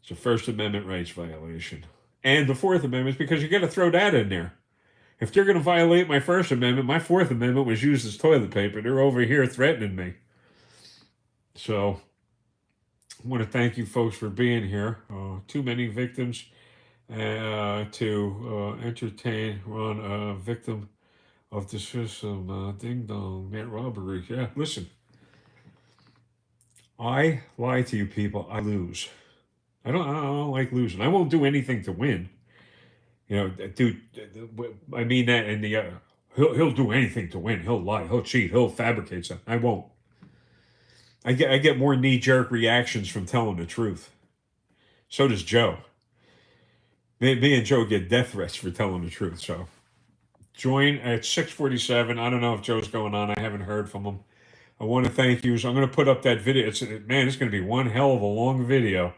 It's a First Amendment rights violation. And the Fourth Amendment is because you got to throw that in there. If they're going to violate my First Amendment, my Fourth Amendment was used as toilet paper. They're over here threatening me. So I want to thank you folks for being here. Too many victims to entertain on a victim of the system. Ding dong, net robbery. Yeah, listen. I lie to you people. I lose. I don't like losing. I won't do anything to win. You know, dude. I mean that in the. He'll do anything to win. He'll lie. He'll cheat. He'll fabricate something. I won't. I get more knee jerk reactions from telling the truth. So does Joe. Me and Joe get death threats for telling the truth. So join at 6:47. I don't know if Joe's going on. I haven't heard from him. I want to thank you. So I'm going to put up that video. It's going to be one hell of a long video.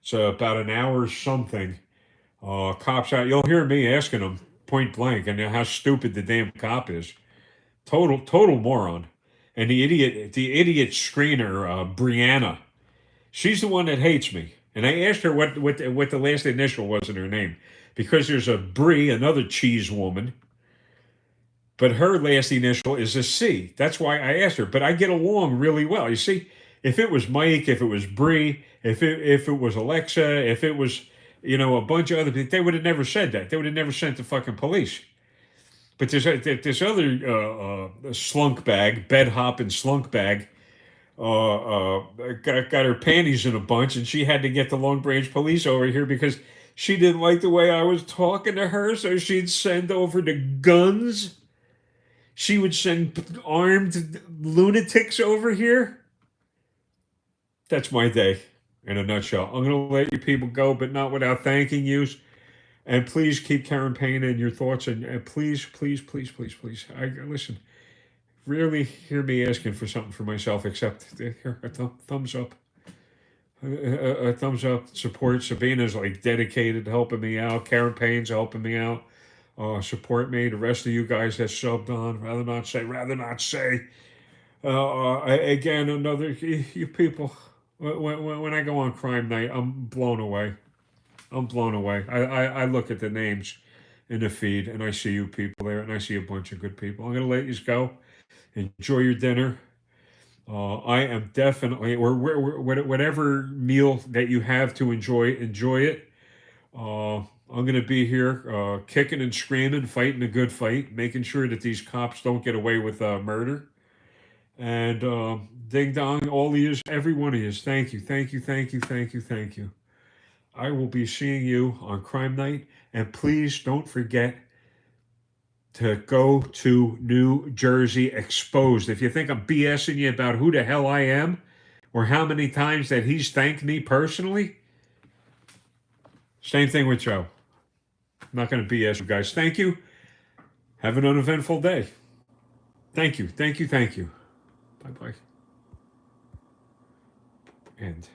It's about an hour or something. Cops out. You'll hear me asking them point blank and how stupid the damn cop is. Total moron. And the idiot screener, Brianna. She's the one that hates me. And I asked her what the last initial was in her name. Because there's a Brie, another cheese woman. But her last initial is a C. That's why I asked her. But I get along really well. You see, if it was Mike, if it was Brie, if it was Alexa, if it was, a bunch of other people, they would have never said that. They would have never sent the fucking police. But this other slunk bag, bed hopping slunk bag, got her panties in a bunch, and she had to get the Long Branch police over here because she didn't like the way I was talking to her, so she'd send over the guns. She would send armed lunatics over here. That's my day in a nutshell. I'm going to let you people go, but not without thanking you. And please keep Karen Payne in your thoughts. And please, please, please, please, please. Listen, rarely hear me asking for something for myself except here, a thumbs up. A thumbs up. Support. Sabina's dedicated to helping me out. Karen Payne's helping me out. Support me. The rest of you guys that subbed on. Rather not say. Again, you people. When I go on crime night, I'm blown away. I look at the names in the feed and I see you people there and I see a bunch of good people. I'm going to let you go. Enjoy your dinner. I am definitely, or whatever meal that you have to enjoy it. I'm going to be here kicking and screaming, fighting a good fight, making sure that these cops don't get away with murder. And ding dong, all of you, every one of you, thank you. I will be seeing you on Crime Night. And please don't forget to go to New Jersey Exposed. If you think I'm BSing you about who the hell I am or how many times that he's thanked me personally, same thing with Joe. I'm not going to BS you guys. Thank you. Have an uneventful day. Thank you. Bye-bye. End.